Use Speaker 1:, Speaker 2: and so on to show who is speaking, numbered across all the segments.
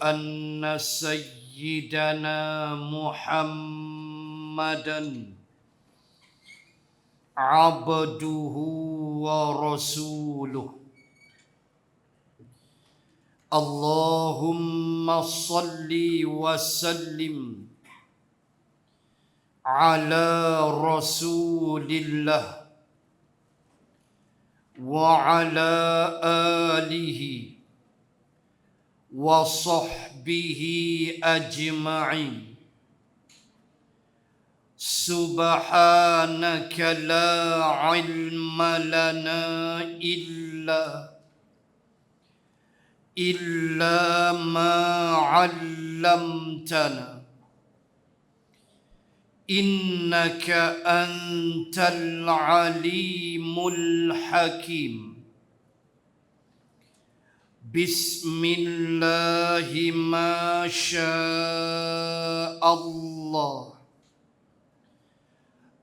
Speaker 1: أن سيدنا محمدا عبده ورسوله اللهم صل وسلم على رسول الله وعلى آله وصحبه أجمعين سبحانك لا علم لنا إلا ما علمتنا إنك أنت العليم الحكيم بسم الله ما شاء الله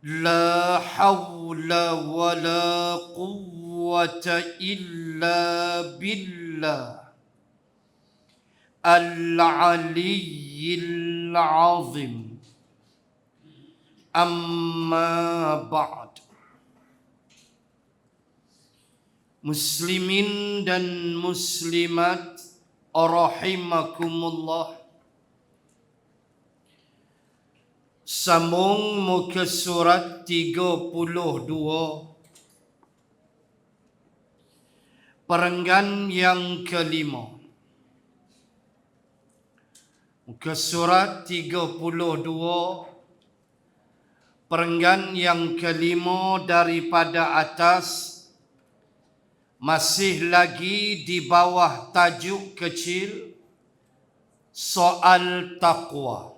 Speaker 1: لا حول ولا قوة إلا بالله العلي العظيم أما بعد. Muslimin dan muslimat rahimakumullah. Sambung muka surat 32, perenggan yang kelima. Muka surat 32, perenggan yang kelima daripada atas, masih lagi di bawah tajuk kecil soal taqwa.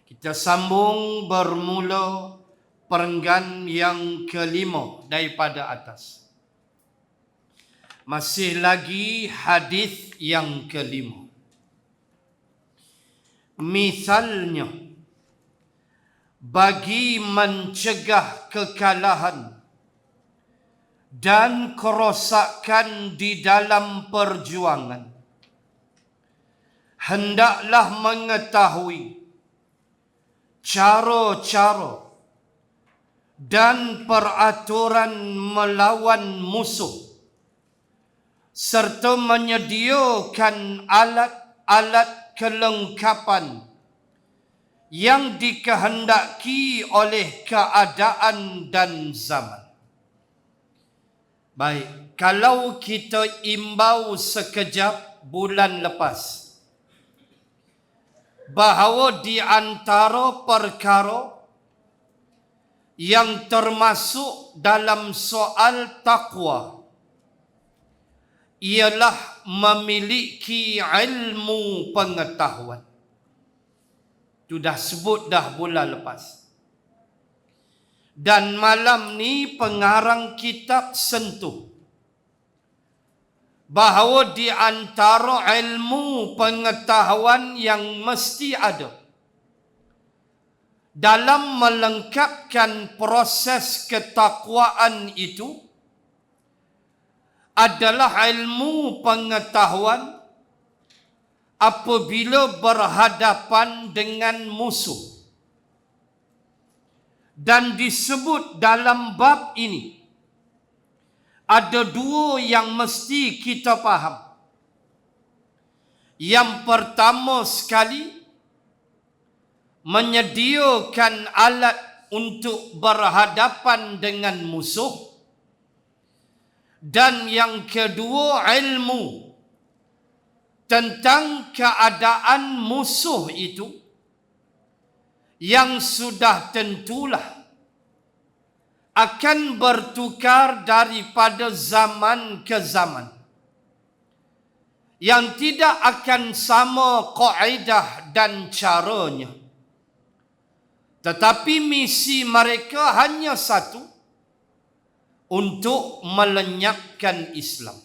Speaker 1: Kita sambung bermula perenggan yang kelima daripada atas. Masih lagi hadis yang kelima. Misalnya, bagi mencegah kekalahan dan kerosakan di dalam perjuangan, hendaklah mengetahui cara-cara dan peraturan melawan musuh serta menyediakan alat-alat kelengkapan yang dikehendaki oleh keadaan dan zaman. Baik, kalau kita imbau sekejap bulan lepas bahawa di antara perkara yang termasuk dalam soal taqwa ialah memiliki ilmu pengetahuan. Sudah sebut dah bulan lepas. Dan malam ni pengarang kitab sentuh bahawa di antara ilmu pengetahuan yang mesti ada dalam melengkapkan proses ketakwaan itu adalah ilmu pengetahuan apabila berhadapan dengan musuh. Dan disebut dalam bab ini ada dua yang mesti kita faham. Yang pertama sekali, menyediakan alat untuk berhadapan dengan musuh. Dan yang kedua, ilmu tentang keadaan musuh itu yang sudah tentulah akan bertukar daripada zaman ke zaman, yang tidak akan sama kaedah dan caranya, tetapi misi mereka hanya satu, untuk melenyapkan Islam.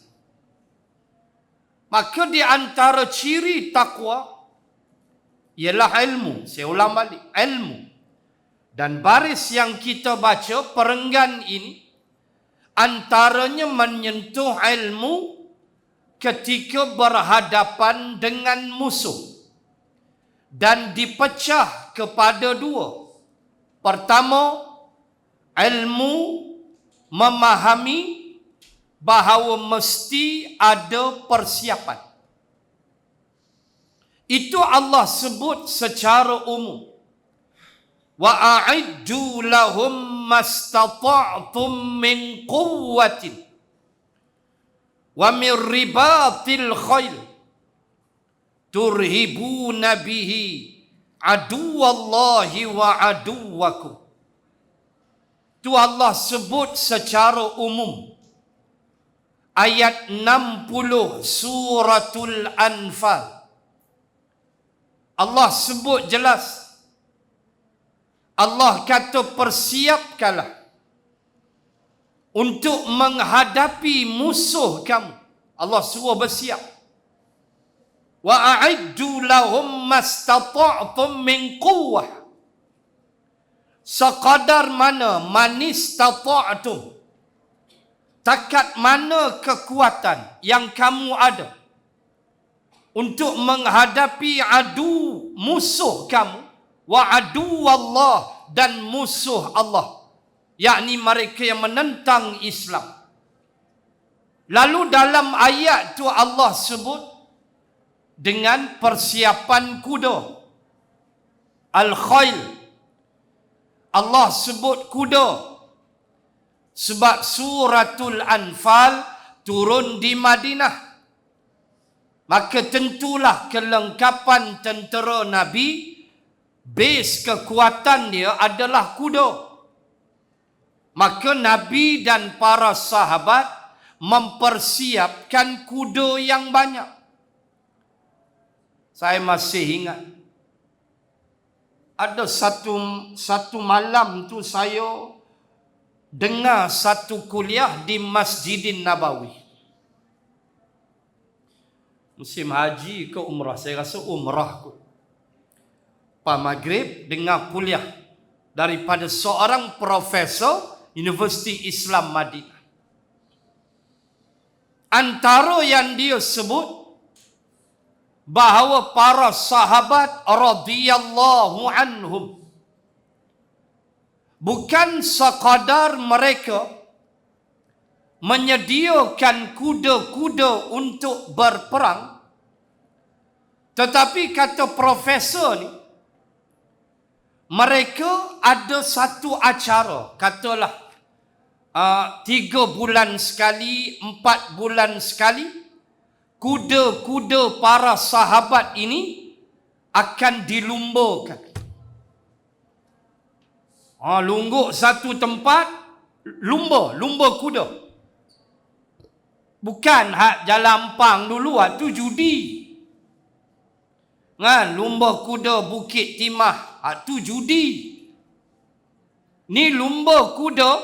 Speaker 1: Maka di antara ciri takwa ialah ilmu. Saya ulang balik, ilmu. Dan baris yang kita baca perenggan ini antaranya menyentuh ilmu ketika berhadapan dengan musuh dan dipecah kepada dua. Pertama, ilmu memahami bahawa mesti ada persiapan. Itu Allah sebut secara umum. Wa a'iddu lahum mastata'tum min quwwatin wa min ribatil khail turhibuna bihi aduwallahi wa aduwakum. Itu Allah sebut secara umum. Ayat 60 suratul Anfal. Allah sebut jelas. Allah kata persiapkanlah untuk menghadapi musuh kamu. Allah suruh bersiap. Wa a'iddu lahum mastata'tum min quwwah. Sekadar mana manistata'tum, takat mana kekuatan yang kamu ada untuk menghadapi adu musuh kamu, wa adu Allah, dan musuh Allah, yakni mereka yang menentang Islam. Lalu dalam ayat tu Allah sebut dengan persiapan kuda, al-khail. Allah sebut kuda sebab suratul Anfal turun di Madinah. Maka tentulah kelengkapan tentera Nabi, base kekuatan dia adalah kuda. Maka Nabi dan para sahabat mempersiapkan kuda yang banyak. Saya masih ingat ada satu malam tu saya dengar satu kuliah di Masjidin Nabawi. Musim haji ke umrah, saya rasa umrah kot. Pak Maghrib dengar kuliah daripada seorang profesor Universiti Islam Madinah. Antara yang dia sebut bahawa para sahabat radhiyallahu anhum bukan sekadar mereka menyediakan kuda-kuda untuk berperang, tetapi kata profesor ni, mereka ada satu acara, katalah 3 bulan sekali, 4 bulan sekali, kuda-kuda para sahabat ini akan dilumbakan. Lungguk satu tempat, lumba kuda. Bukan hak jalan pang dulu, tu judi. Kan, lumba kuda Bukit Timah, tu judi. Ni lumba kuda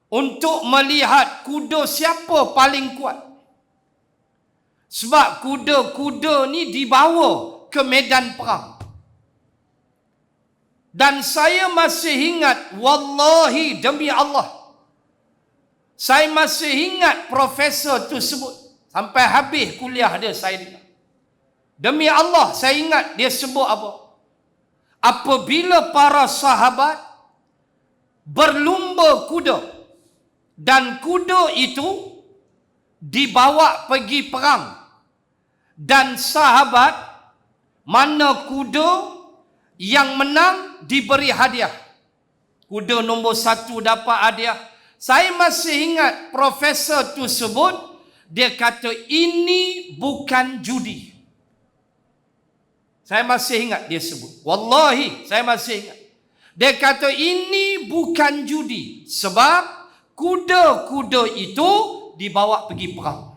Speaker 1: untuk melihat kuda siapa paling kuat. Sebab kuda-kuda ni dibawa ke medan perang. Dan saya masih ingat, wallahi demi Allah, saya masih ingat profesor tu sebut sampai habis kuliah dia saya dengar. Demi Allah saya ingat dia sebut apa? Apabila para sahabat berlumba kuda dan kuda itu dibawa pergi perang, dan sahabat mana kuda yang menang diberi hadiah. Kuda nombor 1 dapat hadiah. Saya masih ingat profesor tu sebut, dia kata ini bukan judi. Saya masih ingat dia sebut. Wallahi saya masih ingat. Dia kata ini bukan judi, sebab kuda-kuda itu dibawa pergi perang.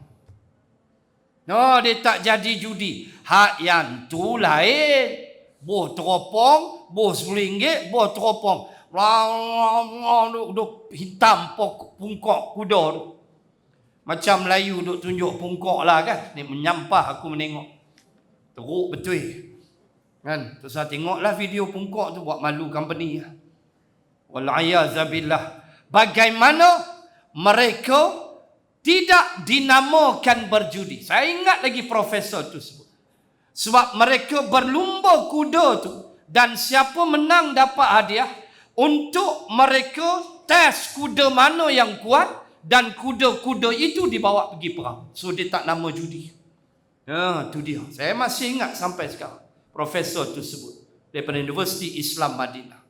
Speaker 1: Dia tak jadi judi. Hak yang tu lain. Boh teropong, boh RM10, boh teropong. Duk hitam pungkok kuda tu. Macam Melayu duk tunjuk pungkok lah kan. Ni menyampah aku menengok. Teruk betul. Kan? Terus saya tengoklah video pungkok tu, buat malu company. Wal'ayazabillah. Bagaimana mereka tidak dinamakan berjudi. Saya ingat lagi profesor tu sebut. Sebab mereka berlumba kuda tu, dan siapa menang dapat hadiah. Untuk mereka test kuda mana yang kuat, dan kuda-kuda itu dibawa pergi perang. So dia tak nama judi. Tu dia. Saya masih ingat sampai sekarang. Profesor tu sebut daripada Universiti Islam Madinah,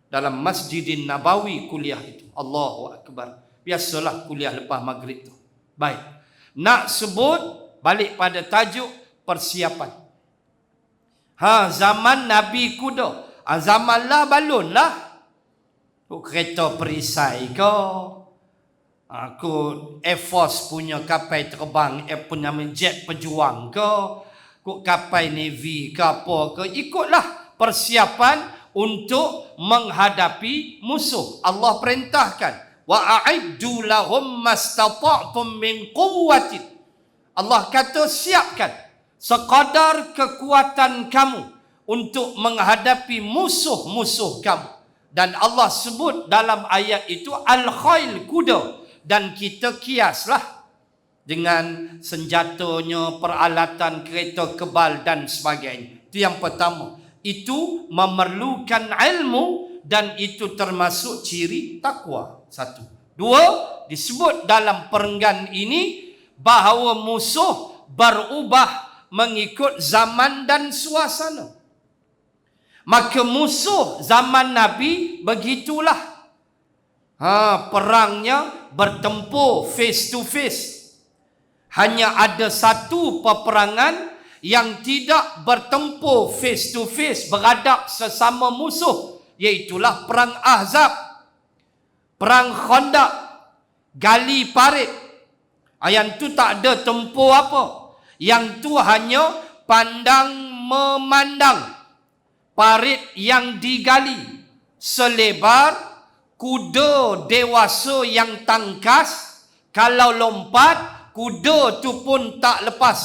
Speaker 1: dalam Masjidin Nabawi kuliah itu. Allahu Akbar. Biasalah kuliah lepas maghrib tu. Baik. Nak sebut balik pada tajuk persiapan. Zaman Nabi kuda. Zaman lah balon lah. Kereta perisai ke. Aku Air Force punya kapal terbang, punya jet pejuang ke. Kok kapal Navy ke apa ke. Ikutlah persiapan untuk menghadapi musuh. Allah perintahkan. Wa a'iddu lahum mastata'tum min quwwatin. Allah kata siapkan sekadar kekuatan kamu untuk menghadapi musuh-musuh kamu. Dan Allah sebut dalam ayat itu al-khail, kuda. Dan kita kiaslah dengan senjatanya, peralatan kereta kebal dan sebagainya. Itu yang pertama. Itu memerlukan ilmu, dan itu termasuk ciri takwa. Satu. Dua, disebut dalam perenggan ini bahawa musuh berubah mengikut zaman dan suasana. Maka musuh zaman Nabi begitulah. Perangnya bertempur face to face. Hanya ada satu peperangan yang tidak bertempur face to face, berhadap sesama musuh, iaitulah perang Ahzab. Perang Khandaq, gali parit. Yang tu tak ada tempur apa. Yang tu hanya pandang memandang. Parit yang digali selebar kuda dewasa yang tangkas. Kalau lompat, kuda tu pun tak lepas.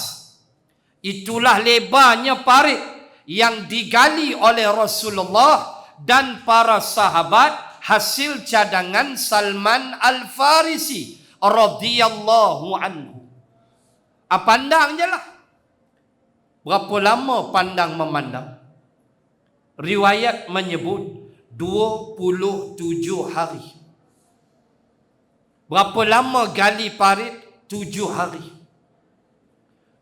Speaker 1: Itulah lebarnya parit yang digali oleh Rasulullah dan para sahabat, hasil cadangan Salman Al-Farisi radhiyallahu anhu. Pandang je lah. Berapa lama pandang memandang? Riwayat menyebut 27 hari. Berapa lama gali parit? 7 hari.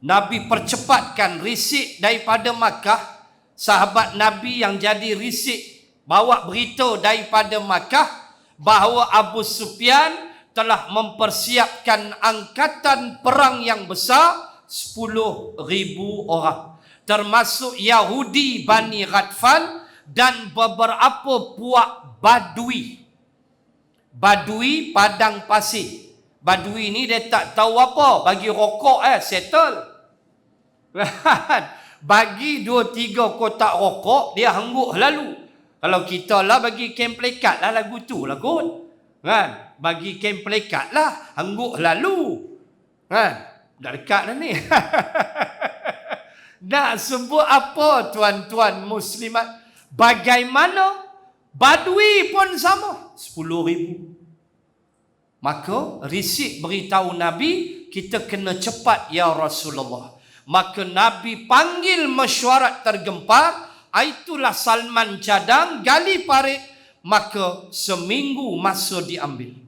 Speaker 1: Nabi percepatkan risik daripada Makkah. Sahabat Nabi yang jadi risik bawa berita daripada Makkah bahawa Abu Sufyan telah mempersiapkan angkatan perang yang besar, 10,000 orang. Termasuk Yahudi Bani Ghatfan dan beberapa puak Badui. Badui padang pasir. Badui ni dia tak tahu apa. Bagi rokok settle. Bagi 2-3 kotak rokok, dia hangguk lalu. Kalau kita lah bagi kem plekat lah lagu tu lah kot. Kan? Bagi kem plekat lah, hangguk lalu. Kan? Dah dekat dah ni. Nak sebut apa tuan-tuan muslimat? Bagaimana? Badui pun sama. 10,000. Maka risik beritahu Nabi, kita kena cepat ya Rasulullah. Maka Nabi panggil mesyuarat tergempar. Itulah Salman cadang, gali parit. Maka seminggu masa diambil.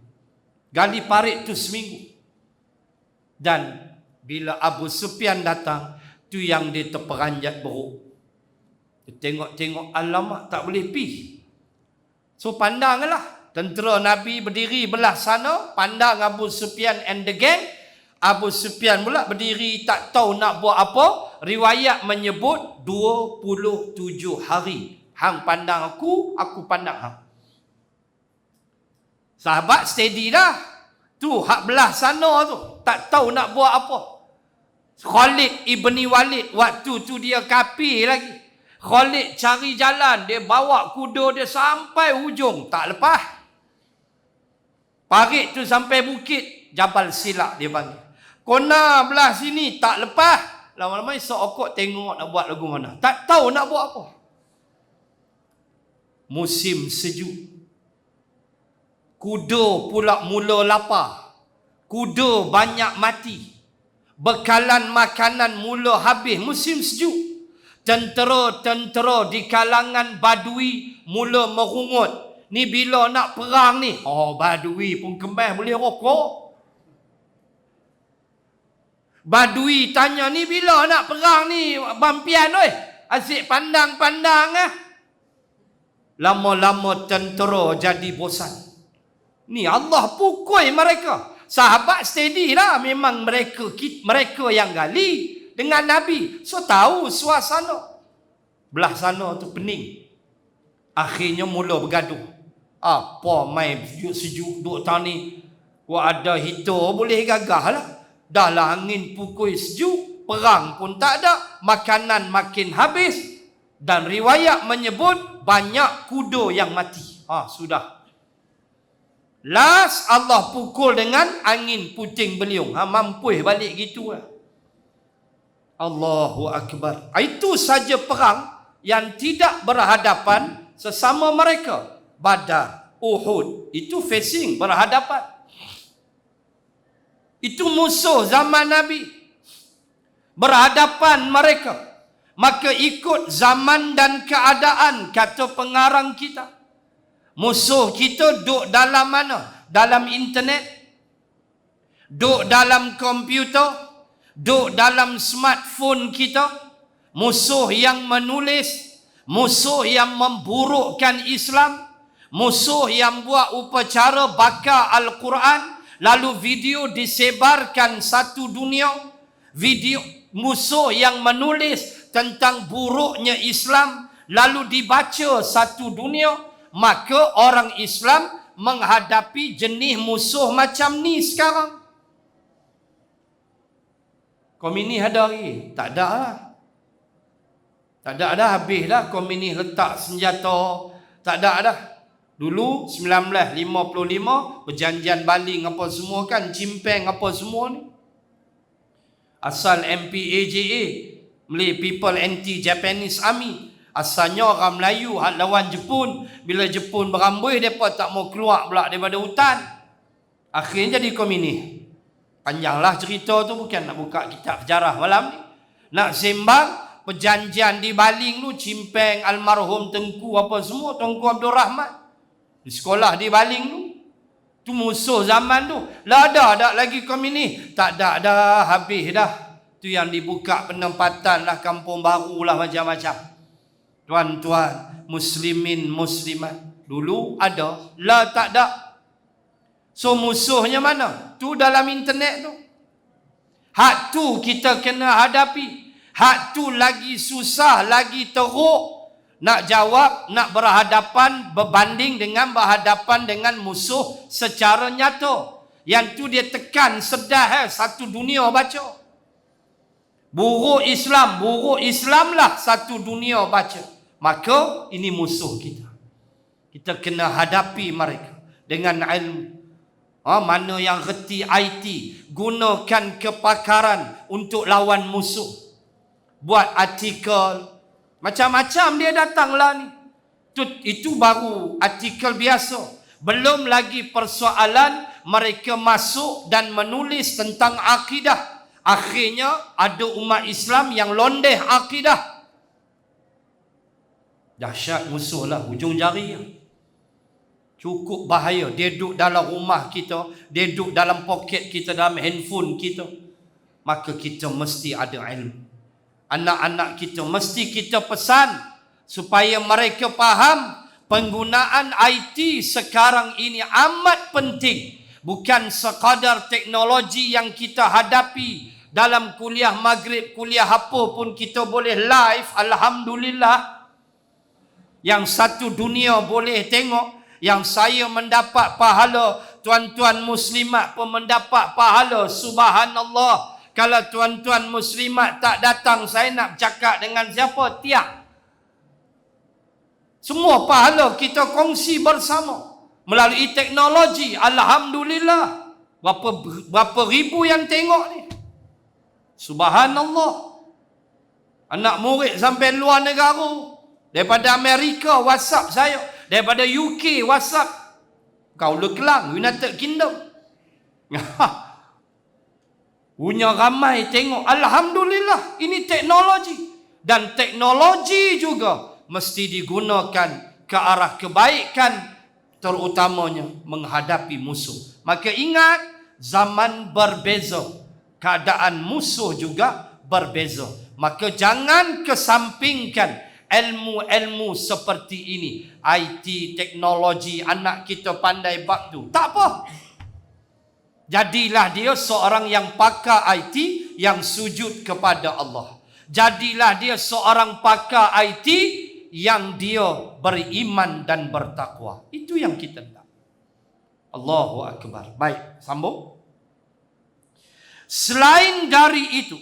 Speaker 1: Gali parit tu seminggu. Dan bila Abu Sufyan datang, tu yang dia terperanjat beruk. Dia tengok-tengok, alamak tak boleh pi. So pandanglah. Tentera Nabi berdiri belah sana, pandang Abu Sufyan and the gang. Abu Sufyan pula berdiri tak tahu nak buat apa. Riwayat menyebut 27 hari. Hang pandang aku pandang hang. Sahabat steady dah. Tu hak belah sana tu, tak tahu nak buat apa. Khalid ibni Walid waktu tu dia kafir lagi. Khalid cari jalan, dia bawa kuda dia sampai hujung, tak lepas. Parit tu sampai bukit Jabal Silak dia panggil. Kona belah sini tak lepas. Lama-lama esok okok tengok nak buat lagu mana. Tak tahu nak buat apa. Musim sejuk. Kuda pula mula lapar. kuda banyak mati, bekalan makanan mula habis musim sejuk, tentera-tentera di kalangan Badui mula merungut, ni bila nak perang ni? Oh, Badui pun kembali boleh rokok. Badui tanya, ni bila nak perang ni Bampian oi? Asyik pandang-pandang ah. Lama-lama tentera jadi bosan. Ni Allah pukul mereka. Sahabat steady lah, memang mereka yang gali dengan Nabi. So tahu suasana. Belah sana tu pening. Akhirnya mula bergaduh. Apa main sejuk duk tahun ni? Wah, ada hitor boleh gagah lah. Dah lah angin pukul sejuk, perang pun tak ada, makanan makin habis, dan riwayat menyebut banyak kuda yang mati. Sudah. Last Allah pukul dengan angin puting beliung. Mampu balik gitu lah. Allahu Akbar. Itu saja perang yang tidak berhadapan sesama mereka. Badar, Uhud, itu facing, berhadapan. Itu musuh zaman Nabi. Berhadapan mereka. Maka ikut zaman dan keadaan, kata pengarang kita. Musuh kita duduk dalam mana? Dalam internet, duduk dalam komputer, duduk dalam smartphone kita. Musuh yang menulis, musuh yang memburukkan Islam, musuh yang buat upacara bakar Al-Quran, lalu video disebarkan satu dunia. Video musuh yang menulis tentang buruknya Islam lalu dibaca satu dunia. Maka orang Islam menghadapi jenis musuh macam ni sekarang. Komunis ada lagi? Tak ada lah. Tak ada dah, habis dah komunis letak senjata. Tak ada dah. Dulu 1955 perjanjian baling apa semua kan, cimpeng apa semua ni. Asal MPAJA, Malay People Anti-Japanese Army. Asalnya orang Melayu hak lawan Jepun. Bila Jepun beramboi, mereka tak mau keluar pula daripada hutan. Akhirnya jadi komunis. Panjanglah cerita tu, bukan nak buka kitab sejarah malam ni. Nak sembang perjanjian di baling tu, cimpeng almarhum Tengku apa semua, Tengku Abdul Rahman. Di sekolah di baling tu. Tu musuh zaman tu. Lah ada lagi komunis? Tak ada dah, habis dah. Tu yang dibuka penempatan lah, kampung baru lah, macam-macam. Tuan-tuan, muslimin, muslimat. Dulu ada, lah tak ada. So musuhnya mana? Tu dalam internet tu. Hak tu kita kena hadapi. Hak tu lagi susah, lagi teruk. Nak jawab, nak berhadapan, berbanding dengan berhadapan dengan musuh secara nyata. Yang tu dia tekan sedah satu dunia baca. Buruk Islam lah satu dunia baca. Maka ini musuh kita. Kita kena hadapi mereka dengan ilmu. Mana yang reti IT, gunakan kepakaran untuk lawan musuh. Buat artikel, macam-macam dia datanglah ni. Itu baru artikel biasa. Belum lagi persoalan mereka masuk dan menulis tentang akidah. Akhirnya ada umat Islam yang londeh akidah. Dahsyat musuh lah, hujung jari. Cukup bahaya. Dia duduk dalam rumah kita, dia duduk dalam poket kita, dalam handphone kita. Maka kita mesti ada ilmu. Anak-anak kita mesti kita pesan supaya mereka faham penggunaan IT sekarang ini amat penting. Bukan sekadar teknologi yang kita hadapi dalam kuliah maghrib, kuliah apa pun kita boleh live, alhamdulillah. Yang satu dunia boleh tengok, yang saya mendapat pahala, tuan-tuan muslimat pun mendapat pahala, subhanallah. Kalau tuan-tuan muslimat tak datang, saya nak bercakap dengan siapa? Tiap. Semua pahala kita kongsi bersama melalui teknologi, alhamdulillah. Berapa ribu yang tengok ni, subhanallah. Anak murid sampai luar negara, daripada Amerika WhatsApp saya, daripada UK WhatsApp, kau Kelang, United Kingdom. Punya ramai tengok, alhamdulillah, ini teknologi. Dan teknologi juga mesti digunakan ke arah kebaikan, terutamanya menghadapi musuh. Maka ingat, zaman berbeza, keadaan musuh juga berbeza. Maka jangan kesampingkan ilmu-ilmu seperti ini. IT, teknologi, anak kita pandai bab tu, tak apa. Jadilah dia seorang yang pakar IT yang sujud kepada Allah. Jadilah dia seorang pakar IT yang dia beriman dan bertakwa. Itu yang kita nak. Allahu Akbar. Baik, sambung. Selain dari itu,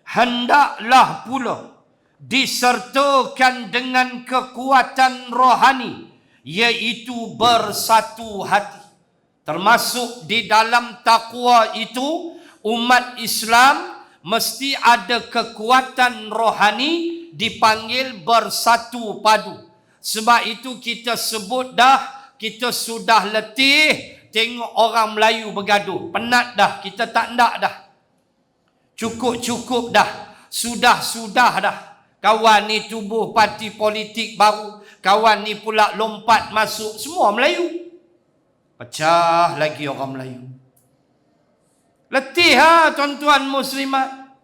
Speaker 1: hendaklah pula disertakan dengan kekuatan rohani, iaitu bersatu hati. Termasuk di dalam takwa itu, umat Islam mesti ada kekuatan rohani, dipanggil bersatu padu. Sebab itu kita sebut dah, kita sudah letih tengok orang Melayu bergaduh. Penat dah, kita tak nak dah. Cukup-cukup dah. Sudah-sudah dah. Kawan ni tubuh parti politik baru, kawan ni pula lompat masuk, semua Melayu. Pecah lagi orang Melayu. Letih tuan-tuan muslimat.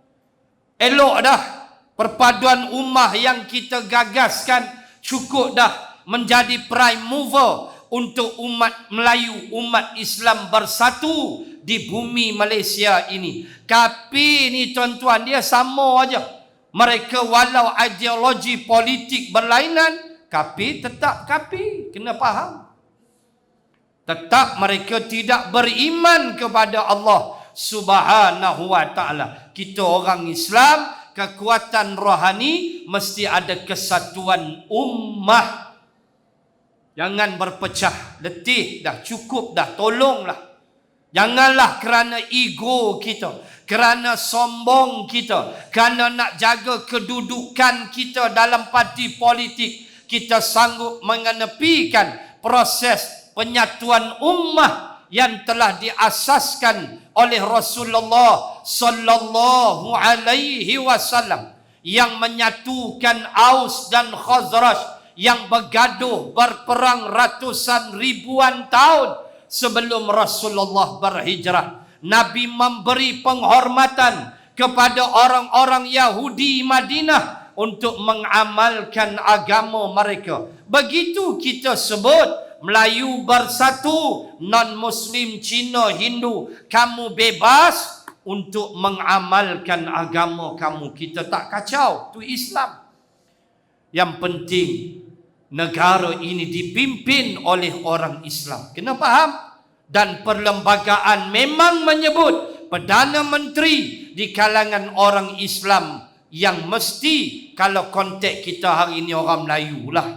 Speaker 1: Elok dah perpaduan ummah yang kita gagaskan. Cukup dah menjadi prime mover untuk umat Melayu, umat Islam bersatu di bumi Malaysia ini. Tapi ni tuan-tuan, dia sama aja. Mereka walau ideologi politik berlainan, tapi tetap kapi. Kena faham. Tetap mereka tidak beriman kepada Allah Subhanahu wa ta'ala. Kita orang Islam, kekuatan rohani mesti ada kesatuan ummah. Jangan berpecah. Letih dah, cukup dah, tolonglah. Janganlah kerana ego kita, kerana sombong kita, kerana nak jaga kedudukan kita dalam parti politik, kita sanggup mengenepikan proses penyatuan ummah yang telah diasaskan oleh Rasulullah sallallahu alaihi wasallam, yang menyatukan Aus dan Khazraj yang bergaduh berperang ratusan ribuan tahun sebelum Rasulullah berhijrah. Nabi memberi penghormatan kepada orang-orang Yahudi Madinah untuk mengamalkan agama mereka. Begitu kita sebut Melayu bersatu, non-Muslim, Cina, Hindu, kamu bebas untuk mengamalkan agama kamu. Kita tak kacau, itu Islam. Yang penting negara ini dipimpin oleh orang Islam. Kena faham? Dan perlembagaan memang menyebut Perdana Menteri di kalangan orang Islam, yang mesti, kalau konteks kita hari ini orang Melayu lah.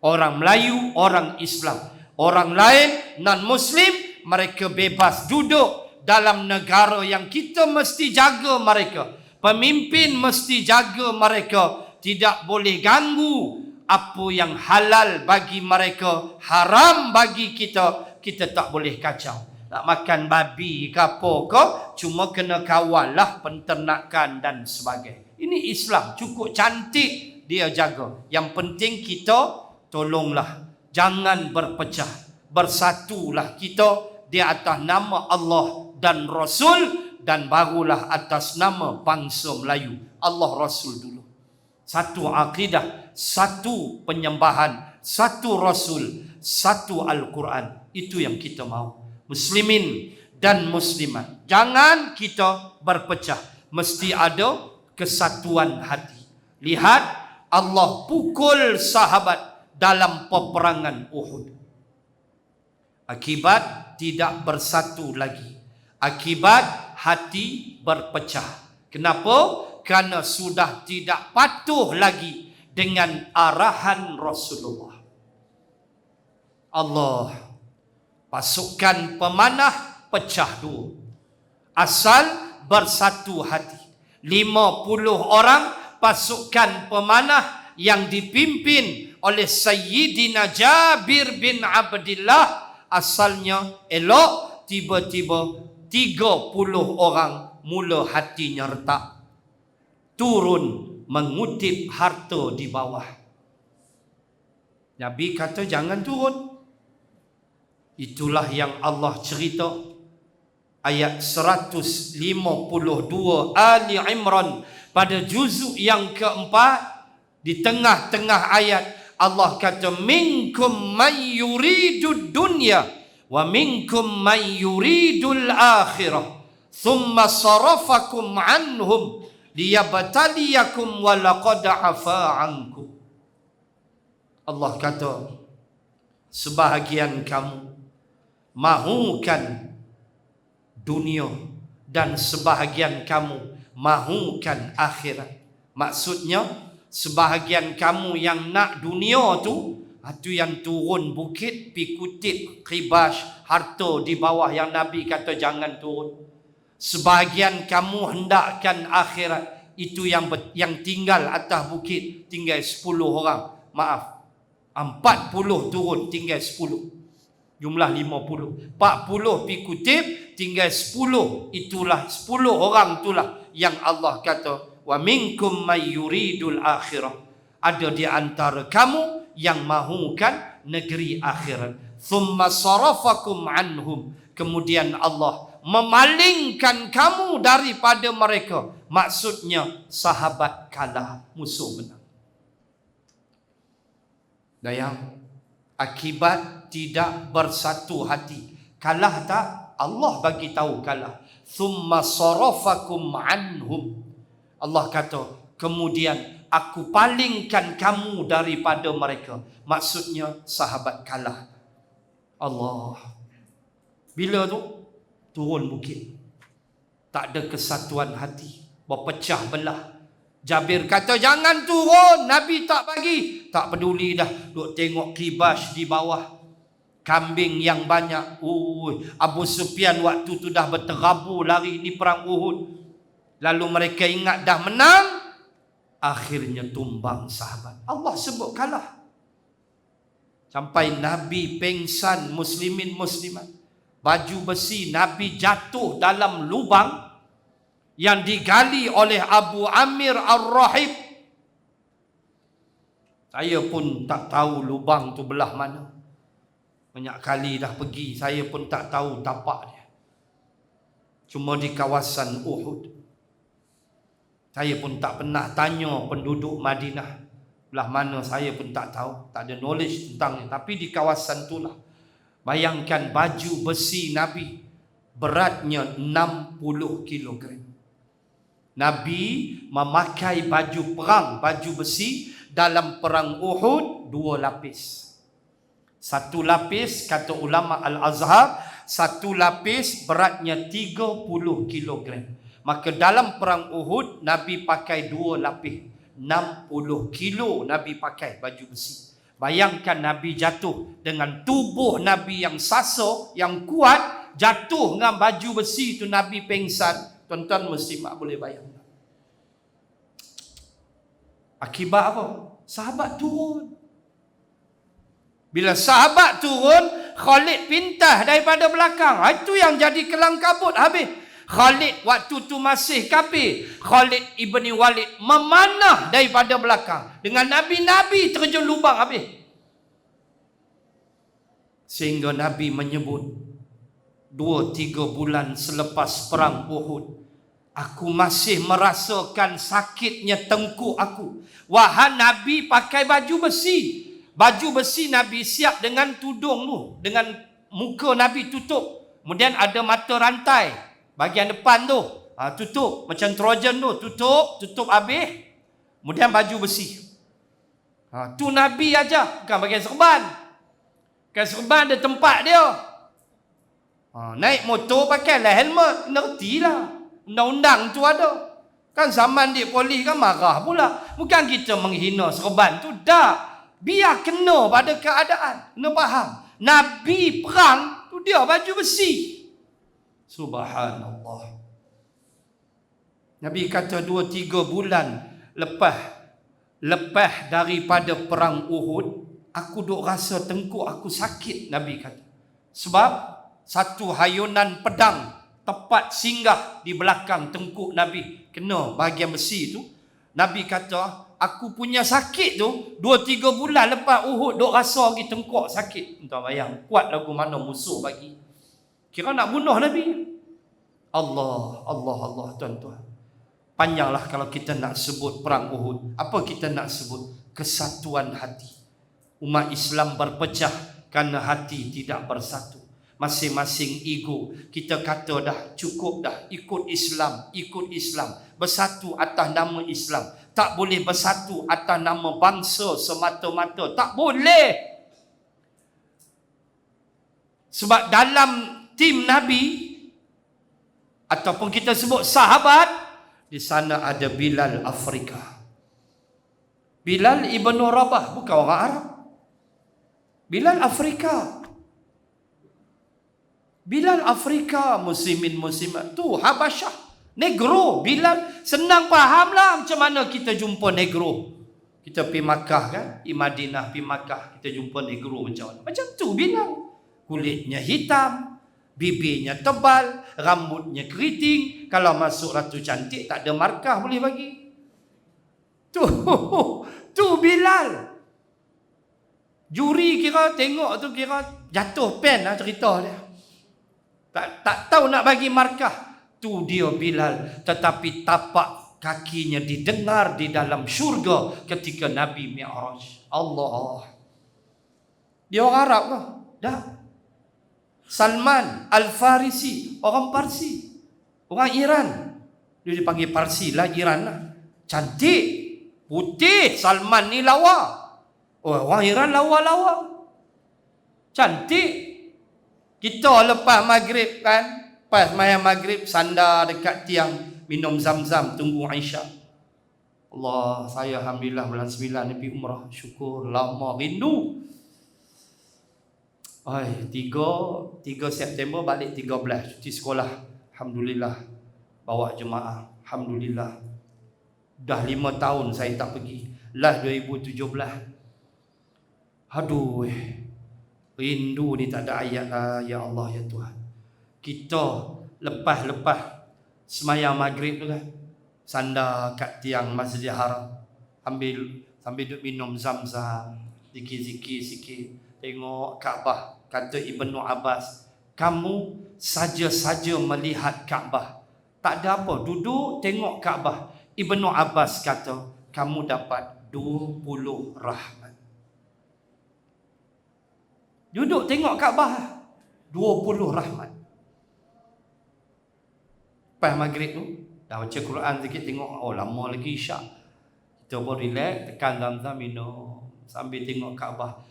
Speaker 1: Orang Melayu, orang Islam. Orang lain, non-Muslim, mereka bebas duduk dalam negara yang kita mesti jaga mereka. Pemimpin mesti jaga mereka. Tidak boleh ganggu apa yang halal bagi mereka, haram bagi kita, kita tak boleh kacau. Nak makan babi ke apa ke, cuma kena kawal lah penternakan dan sebagainya. Ini Islam, cukup cantik dia jaga. Yang penting kita tolonglah, jangan berpecah. Bersatulah kita di atas nama Allah dan Rasul, dan barulah atas nama bangsa Melayu. Allah Rasul dulu. Satu akidah, satu penyembahan, satu Rasul, satu Al-Quran. Itu yang kita mahu. Muslimin dan muslimat, jangan kita berpecah. Mesti ada kesatuan hati. Lihat Allah pukul sahabat dalam peperangan Uhud. Akibat tidak bersatu lagi. Akibat hati berpecah. Kenapa? Kerana sudah tidak patuh lagi dengan arahan Rasulullah. Allah, pasukan pemanah pecah dua. Asal bersatu hati. 50 orang pasukan pemanah yang dipimpin oleh Sayyidina Jabir bin Abdullah, asalnya elok, tiba-tiba 30 orang mula hatinya retak. Turun mengutip harta di bawah. Nabi kata jangan turun. Itulah yang Allah cerita ayat 152 Ali Imran pada juzuk yang keempat. Di tengah-tengah ayat Allah kata minkum may yuridud dunya wa minkum may yuridul akhirah thumma sarafakum anhum liyabtaliyakum wa laqad afa ankum. Allah kata sebahagian kamu mahukan dunia dan sebahagian kamu mahukan akhirat. Maksudnya sebahagian kamu yang nak dunia tu, itu yang turun bukit pi kutip khibas harta di bawah yang Nabi kata jangan turun. Sebahagian kamu hendakkan akhirat, itu yang tinggal atas bukit tinggal 10 orang. Maaf, 40 turun tinggal 10. Jumlah 50. 40 pi kutip tinggal 10. Itulah 10 orang itulah yang Allah kata wa minkum may yuridul akhirah. Ada di antara kamu yang mahukan negeri akhirat. Thumma sarafakum anhum. Kemudian Allah memalingkan kamu daripada mereka. Maksudnya sahabat kalah, musuh menang. Dayang, akibat tidak bersatu hati. Kalah tak? Allah bagi tahu kalah. Thumma sarafakum anhum. Allah kata, kemudian aku palingkan kamu daripada mereka. Maksudnya sahabat kalah. Allah. Bila tu? Turun bukit. Tak ada kesatuan hati. Berpecah belah. Jabir kata jangan turun. Nabi tak bagi. Tak peduli dah. Duk tengok kibas di bawah. Kambing yang banyak. Abu Sufyan waktu tu dah berterabur lari di perang Uhud. Lalu mereka ingat dah menang. Akhirnya tumbang sahabat. Allah sebut kalah. Sampai Nabi pengsan muslimin muslimat. Baju besi Nabi jatuh dalam lubang yang digali oleh Abu Amir Ar-Rahib. Saya pun tak tahu lubang tu belah mana. Banyak kali dah pergi, saya pun tak tahu tapak dia. Cuma di kawasan Uhud. Saya pun tak pernah tanya penduduk Madinah belah mana, saya pun tak tahu. Tak ada knowledge tentang ni. Tapi di kawasan itulah. Bayangkan baju besi Nabi beratnya 60 kilogram. Nabi memakai baju perang, baju besi dalam perang Uhud 2 lapis. 1 lapis kata ulama Al-Azhar, 1 lapis beratnya 30 kilogram. Maka dalam perang Uhud Nabi pakai 2 lapis. 60 kilo Nabi pakai baju besi. Bayangkan Nabi jatuh dengan tubuh Nabi yang sasa, yang kuat, jatuh dengan baju besi itu Nabi pengsan. Tuan-tuan muslimat boleh bayangkan. Akibat apa? Sahabat turun. Bila sahabat turun, Khalid pintas daripada belakang. Itu yang jadi kelang kabut habis. Khalid waktu tu masih kafir. Khalid ibni Walid memanah daripada belakang. Dengan Nabi terjun lubang habis. Sehingga Nabi menyebut 2-3 bulan selepas perang Uhud, aku masih merasakan sakitnya tengkuk aku. Wahai Nabi pakai baju besi. Baju besi Nabi siap dengan tudung tu, dengan muka Nabi tutup. Kemudian ada mata rantai bahagian depan tu, tutup macam Trojan tu, tutup habis. Kemudian baju besi. Tu Nabi aja, bukan bahagian serban. Bahagian serban ada tempat dia. Naik motor pakailah helmet, ngertilah. Undang-undang tu ada. Kan zaman dia polis kan marah pula. Bukan kita menghina serban tu, dah. Biar kena pada keadaan. Kena faham. Nabi perang tu dia baju besi. Subhanallah. Nabi kata 2-3 bulan lepas daripada perang Uhud, aku duk rasa tengkuk aku sakit, Nabi kata. Sebab satu hayunan pedang tepat singgah di belakang tengkuk Nabi. Kena bahagian besi tu. Nabi kata, aku punya sakit tu 2-3 bulan lepas Uhud duk rasa lagi tengkuk sakit. Entah bayang kuat lagu mana musuh bagi. Kira nak bunuh Nabi. Allah tuan-tuan. Panjanglah kalau kita nak sebut perang Uhud. Apa kita nak sebut? Kesatuan hati. Umat Islam berpecah kerana hati tidak bersatu. Masing-masing ego. Kita kata dah cukup dah, ikut Islam, bersatu atas nama Islam. Tak boleh bersatu atas nama bangsa semata-mata. Tak boleh. Sebab dalam tim Nabi ataupun kita sebut sahabat, di sana ada Bilal Afrika. Bilal Ibn Rabah, bukan orang Arab. Bilal Afrika. Bilal Afrika, muslimin muslimat tu Habasyah, negro. Bilal senang fahamlah macam mana kita jumpa negro. Kita pergi Makkah kan, di Madinah pergi Makkah, kita jumpa negro macam mana. Macam tu Bilal. Kulitnya hitam, bibirnya tebal, rambutnya keriting. Kalau masuk Ratu Cantik tak ada markah boleh bagi. Tu Bilal. Juri kira tengok tu kira jatuh pen lah cerita dia. Tak tahu nak bagi markah. Tu dia Bilal. Tetapi tapak kakinya didengar di dalam syurga ketika Nabi Mi'raj. Allah. Dia orang Arab ke? Dah. Salman Al-Farisi, orang Parsi. Orang Iran. Dia dipanggil Parsi lah, Iran lah. Cantik. Putih. Salman ni lawa. Oh, orang Iran lawa-lawa. Cantik. Kita lepas maghrib kan, pas mayang maghrib sandar dekat tiang, minum zam-zam, tunggu Aisyah. Allah, saya alhamdulillah bulan 9 ni pergi umrah. Syukur, lama rindu. 3 September balik 13 cuti sekolah. Alhamdulillah bawa jemaah. Alhamdulillah. Dah 5 tahun saya tak pergi. Last 2017. Aduh, rindu ni tak ada ayat lah. Ya Allah, ya Tuhan. Kita lepas semayang maghrib tu kan, sandar kat tiang Masjidil Haram, sambil duduk minum zam-zam, zikir-zikir sikit, tengok Kaabah. Kata Ibnu Abbas, kamu saja-saja melihat Kaabah, tak ada apa, duduk tengok Kaabah. Ibnu Abbas kata, kamu dapat 20 rahmat. Duduk tengok Kaabah, 20 rahmat. Lepas maghrib tu, dah baca Quran sikit, tengok, oh lama lagi isyak. Kita pun relax, tekan zam-zam, minum, sambil tengok Kaabah.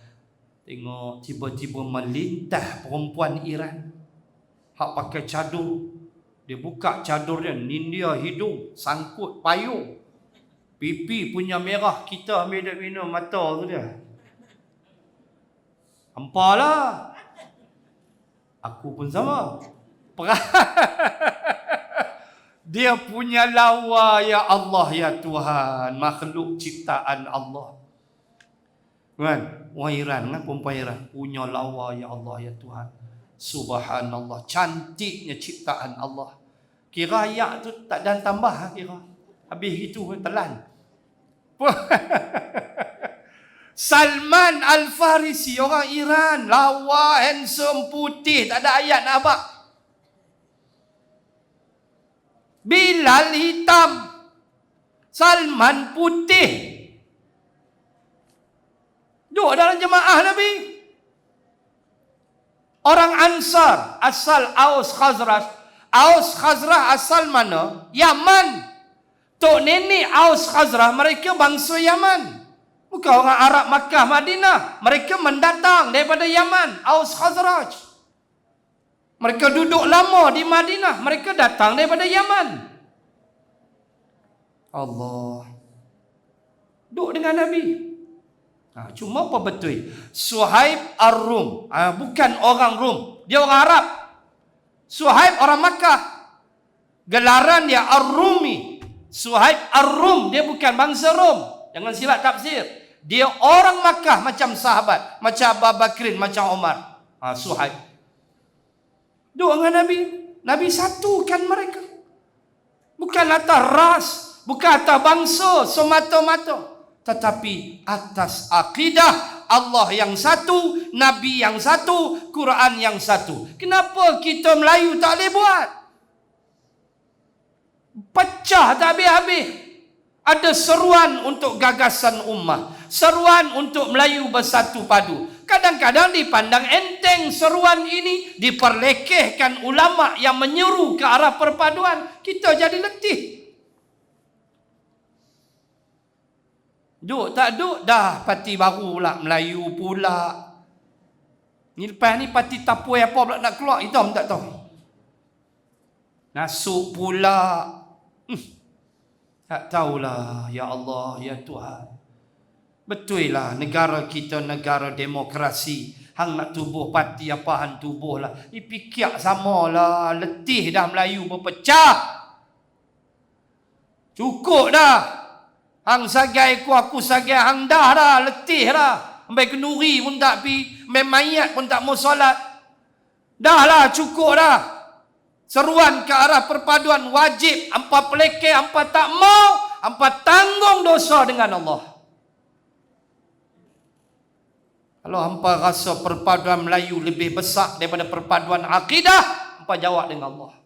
Speaker 1: Tengok tiba-tiba melintas perempuan Iran, hak pakai cadur. Dia buka cadur dia, nindia hidung, sangkut payung, pipi punya merah. Kita ambil dia minum mata tu dia. Hampalah. Aku pun sama. Dia punya lawa, ya Allah, ya Tuhan. Makhluk ciptaan Allah. Kan? Orang Iran kan, perempuan Iran punya lawa, ya Allah, ya Tuhan. Subhanallah, cantiknya ciptaan Allah. Kira ayat tu tak dan tambah, kira habis gitu telan. Salman Al-Farisi, orang Iran, lawa, handsome, putih, tak ada ayat nak abak. Bilal hitam, Salman putih. Duduk dalam jemaah Nabi. Orang Ansar, asal Aus Khazraj. Aus Khazraj asal mana? Yaman. Tok nenek Aus Khazraj, mereka bangsa Yaman. Bukan orang Arab Makkah, Madinah. Mereka mendatang daripada Yaman, Aus Khazraj. Mereka duduk lama di Madinah, mereka datang daripada Yaman. Allah. Duduk dengan Nabi. Cuma apa betul? Suhaib Ar-Rum, bukan orang Rum, dia orang Arab. Suhaib orang Makkah, gelaran dia Ar-Rumi. Suhaib Ar-Rum, dia bukan bangsa Rum. Jangan silap tafsir. Dia orang Makkah macam sahabat, macam Abu Bakrin, macam Umar. Suhaib duduk dengan Nabi. Nabi satukan mereka. Bukan atas ras, bukan atas bangsa semata-mata, tetapi atas akidah Allah yang satu, Nabi yang satu, Quran yang satu. Kenapa kita Melayu tak boleh buat? Pecah tak habis-habis. Ada seruan untuk gagasan ummah, seruan untuk Melayu bersatu padu. Kadang-kadang dipandang enteng seruan ini, diperlekehkan ulama yang menyeru ke arah perpaduan. Kita jadi letih. Duk tak duk, dah parti baru pula, Melayu pula. Ni lepas ni parti tapui apa pula nak keluar, kita pun tak tahu. Nasuk pula. Tak tahulah, ya Allah, ya Tuhan. Betul lah, negara kita negara demokrasi. Hang nak tubuh parti apa hang tubuh lah. Fikir sama lah, letih dah Melayu berpecah. Cukup dah. Hang sagai aku sagai hang dah, letih dah. Sampai kenuri pun tak pi, sampai mayat pun tak mau solat. Dah lah, cukup dah. Seruan ke arah perpaduan wajib. Hampa pelekeh, hampa tak mau, hampa tanggung dosa dengan Allah. Kalau hampa rasa perpaduan Melayu lebih besar daripada perpaduan akidah, hampa jawab dengan Allah.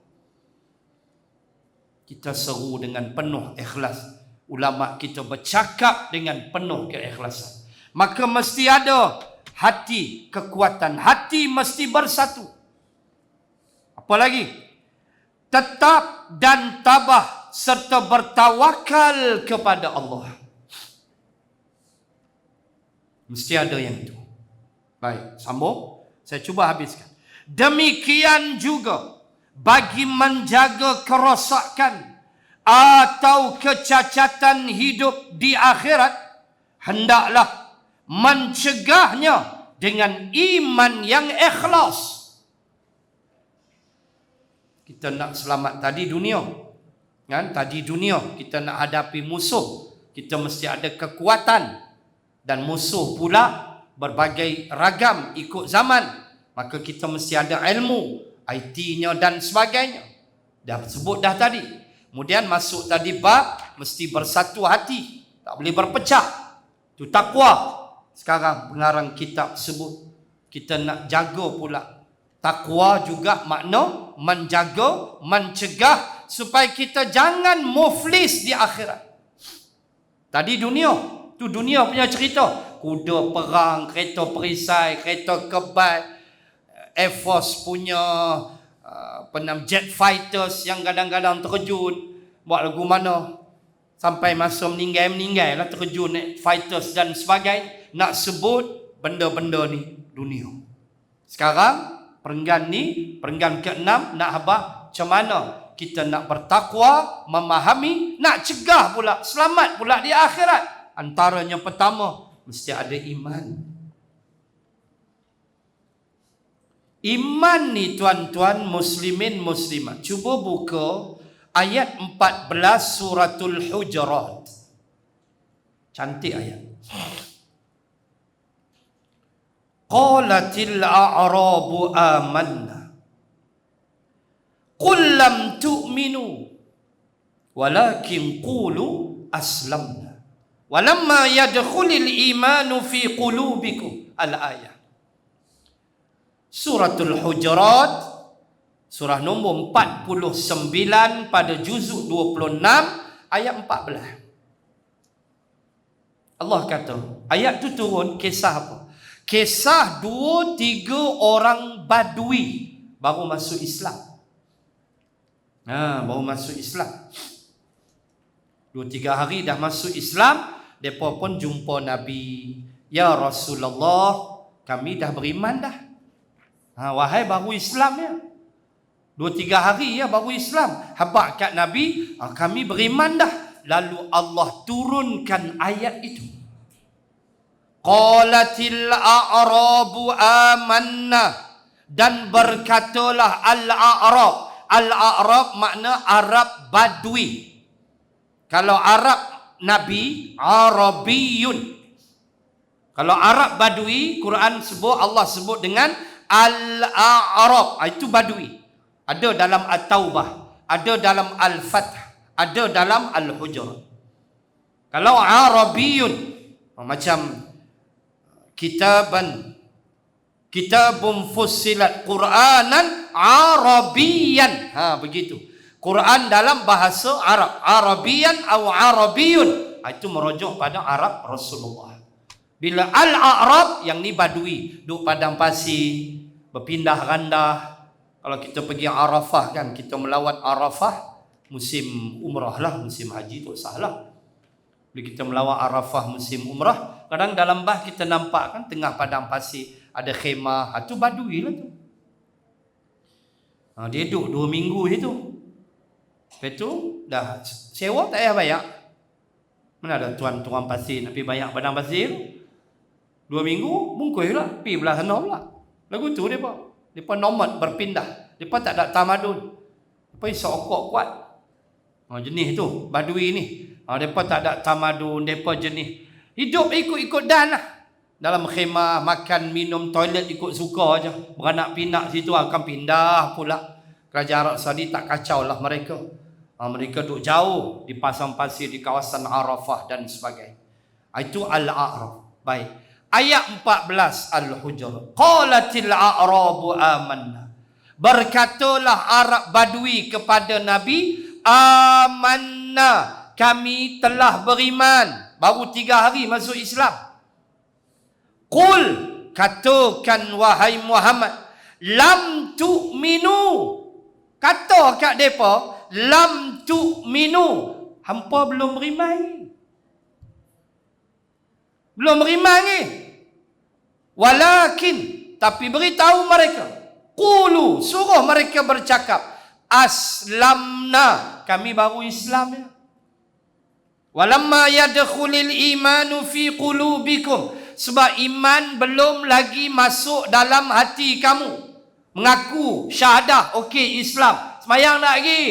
Speaker 1: Kita seru dengan penuh ikhlas. Ulama kita bercakap dengan penuh keikhlasan. Maka mesti ada hati, kekuatan hati mesti bersatu. Apa lagi? Tetap dan tabah serta bertawakal kepada Allah. Mesti ada yang itu. Baik, sambung. Saya cuba habiskan. Demikian juga bagi menjaga kerosakan atau kecacatan hidup di akhirat, hendaklah mencegahnya dengan iman yang ikhlas. Kita nak selamat tadi dunia, kan? Tadi dunia kita nak hadapi musuh, kita mesti ada kekuatan, dan musuh pula berbagai ragam ikut zaman. Maka kita mesti ada ilmu, IT-nya dan sebagainya. Dah sebut dah tadi. Kemudian masuk tadi bab mesti bersatu hati, tak boleh berpecah. Itu takwa. Sekarang pengarang kitab sebut kita nak jaga pula. Takwa juga makna menjaga, mencegah supaya kita jangan muflis di akhirat. Tadi dunia, tu dunia punya cerita. Kuda perang, kereta perisai, kereta kebal, Air Force punya jet fighters yang kadang-kadang terjun. Buat lagu mana? Sampai masa meninggal lah terjun fighters dan sebagainya. Nak sebut benda-benda ni dunia. Sekarang perenggan ni, perenggan ke-6 nak habaq macam mana kita nak bertakwa, memahami, nak cegah pula, selamat pula di akhirat. Antaranya pertama, mesti ada iman. Iman ni tuan-tuan muslimin muslimat. Cuba buka ayat 14 suratul Hujurat. Cantik ayat. Qalatil a'rabu amanna qul lam tu'minu walakin qulu aslamna walamma yadkhulil imanu fi qulubikum. Al-ayat. Suratul Hujurat, surah nombor 49 pada juzuk 26 ayat 14. Allah kata, ayat tu turun kisah apa? Kisah 2-3 orang Badui baru masuk Islam. Baru masuk Islam. 2-3 hari dah masuk Islam, mereka pun jumpa Nabi. Ya Rasulullah, kami dah beriman dah. Wahai baru Islam ya. 2-3 hari ya baru Islam. Habaq kat Nabi, kami beriman dah. Lalu Allah turunkan ayat itu. Qalatil a'rabu amanna, dan berkatalah al-a'rab. Al-a'rab makna Arab Badui. Kalau Arab Nabi, Arabiyun. Kalau Arab Badui, Quran sebut, Allah sebut dengan al-a'rab, itu Badui. Ada dalam At-Taubah, ada dalam Al-Fath, ada dalam Al-Hujurat. Kalau Arabiyun, macam kitabun fussilat Qur'anan Arabiyan. Begitu. Quran dalam bahasa Arab. Arabiyan atau Arabiyun. Itu merujuk pada Arab Rasulullah. Bila Al-A'rab, yang ni Badui, duduk padang pasir, berpindah randah. Kalau kita pergi Arafah kan, kita melawat Arafah musim umrah lah, musim haji tu salah. Bila kita melawat Arafah musim umrah, kadang dalam bah kita nampak kan tengah padang pasir ada khemah, itu Badui lah tu. Dia duduk 2 minggu itu. Lepas tu dah sewa tak payah bayar. Mana ada tuan-tuan pasir nak pergi bayar padang pasir 2 minggu, bungkus lah, pergi belah sana pula. Lagu tu mereka nomad berpindah. Mereka tak ada tamadun. Mereka isap okok kuat. Jenis tu, Badui ni. Mereka tak ada tamadun, mereka jenis. Hidup ikut-ikut dan lah. Dalam khemah, makan, minum, toilet ikut suka aja. Beranak pinak situ akan pindah pula. Kerajaan Arab Saudi tak kacau lah mereka. Mereka duduk jauh di pasang pasir, di kawasan Arafah dan sebagainya. Itu Al-A'raf. Baik. Ayat 14 Al-Hujurat. Qalatil a'rabu amanna. Berkatalah Arab Badui kepada Nabi, amanna, kami telah beriman. Baru 3 hari masuk Islam. Qul, katakan wahai Muhammad, lam tu'minu. Kata kat depa, lam tu'minu. Hampa belum beriman. Belum beriman ni. Walakin, tapi beritahu mereka, qulu, suruh mereka bercakap, aslamna, kami baru Islam ya. Walamma yadkhulil imanu fi qulubikum, sebab iman belum lagi masuk dalam hati kamu. Mengaku syahadah, okey Islam, sembahyang tak lagi,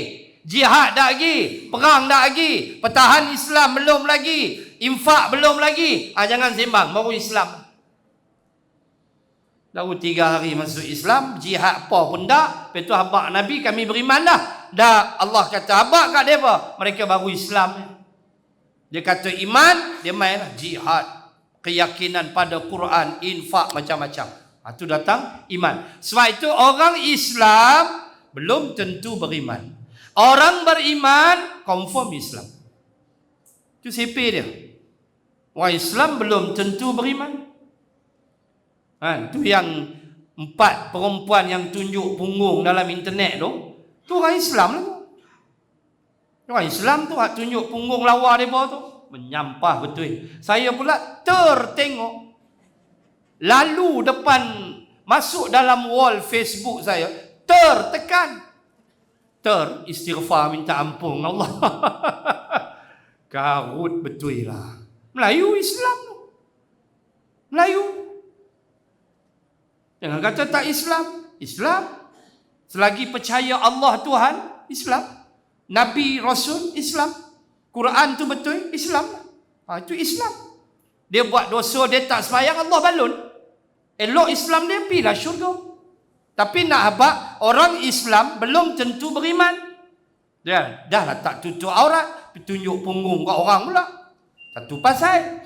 Speaker 1: jihad tak lagi, perang tak lagi, pertahan Islam belum lagi, infak belum lagi. Jangan sembang, baru Islam. Baru 3 hari masuk Islam, jihad apa pun tak. Lepas tu habak Nabi, kami beriman dah. Dah Allah kata habak kat mereka, mereka baru Islam. Dia kata iman, dia main lah jihad, keyakinan pada Quran, infak, macam-macam. Itu datang iman. Sebab itu orang Islam belum tentu beriman. Orang beriman confirm Islam. Itu CP dia. Orang Islam belum tentu beriman. Itu yang 4 perempuan yang tunjuk punggung dalam internet tu. Tu orang Islam lah. Orang Islam tu tunjuk punggung lawa mereka tu. Menyampah betul. Saya pula tertengok. Lalu depan, masuk dalam wall Facebook saya, tertekan. Istighfar minta ampun Allah. Karut betul lah. Melayu Islam tu. Melayu. Jangan kata tak Islam. Islam. Selagi percaya Allah Tuhan, Islam. Nabi Rasul, Islam. Quran tu betul, Islam. Itu Islam. Dia buat dosa, dia tak sembahyang, Allah balun. Elok Islam dia, pergilah syurga. Tapi nak habak, orang Islam belum tentu beriman. Dia dah lah tak tutup aurat, tunjuk punggung kat orang pula. Satu pasal.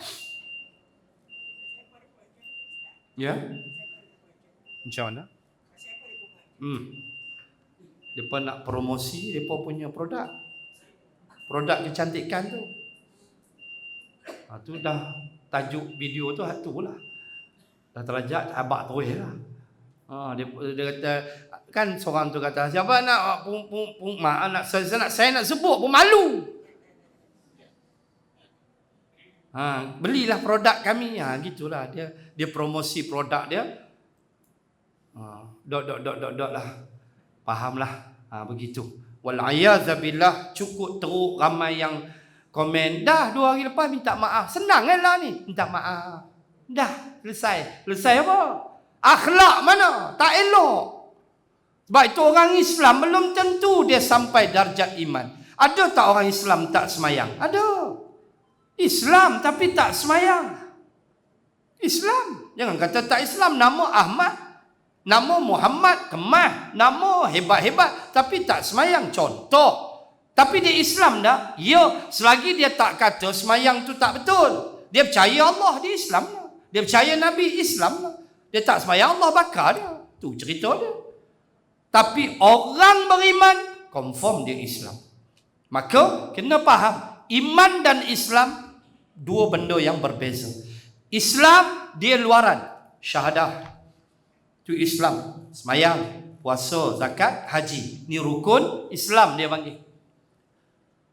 Speaker 1: Ya. Macam mana? Mereka nak promosi mereka punya produk. Produk kecantikan tu. Tu dah tajuk video tu lah. Dah terajak abak terus lah. Dia kata, kan seorang tu kata, siapa nak saya nak sebut pun malu. Belilah produk kami. Gitulah dia promosi produk dia. Dot lah. Fahamlah. Begitu. Wal'ayazabillah, cukup teruk ramai yang komen, dah 2 hari lepas minta maaf. Senang lah ni, minta maaf. Dah, selesai. Selesai apa? Akhlak mana? Tak elok. Sebab itu orang Islam belum tentu dia sampai darjat iman. Ada tak orang Islam tak semayang? Ada. Islam tapi tak semayang. Islam. Jangan kata tak Islam. Nama Ahmad. Nama Muhammad kemah, nama hebat-hebat tapi tak semayang, contoh. Tapi dia Islam dah. Ya, selagi dia tak kata semayang tu tak betul. Dia percaya Allah, dia Islam lah. Dia percaya Nabi, Islam lah. Dia tak semayang, Allah bakar dia. Tu cerita dia. Tapi orang beriman, confirm dia Islam. Maka, kena faham. Iman dan Islam, dua benda yang berbeza. Islam, dia luaran. Syahadah. Tu Islam. Semayang, puasa, zakat, haji. Ni rukun Islam dia panggil.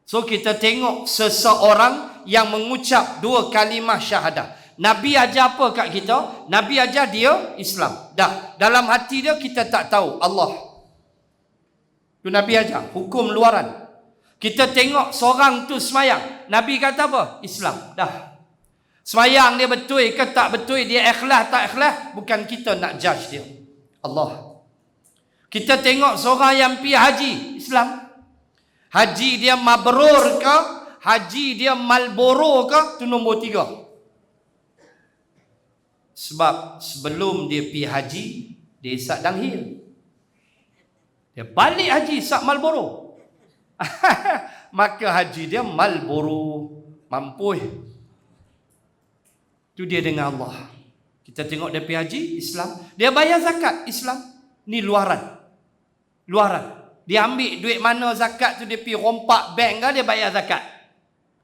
Speaker 1: So kita tengok seseorang yang mengucap dua kalimah syahadah. Nabi ajar apa kat kita? Nabi ajar dia Islam. Dah, dalam hati dia kita tak tahu Allah. Tu Nabi ajar, hukum luaran. Kita tengok seorang tu semayang. Nabi kata apa? Islam. Dah. Semayang dia betul ke tak betul, dia ikhlas tak ikhlas, bukan kita nak judge dia. Allah. Kita tengok seorang yang pergi haji, Islam. Haji dia mabrur ke, haji dia malboro ke, tu nombor 3. Sebab sebelum dia pergi haji, dia isap danghil. Dia balik haji isap malboro. Maka haji dia malboro, mampu. Tu dia dengan Allah. Kita tengok dia pergi haji, Islam. Dia bayar zakat, Islam. Ni luaran. Luaran. Dia ambil duit mana zakat tu, dia pergi rompak bank ke, dia bayar zakat.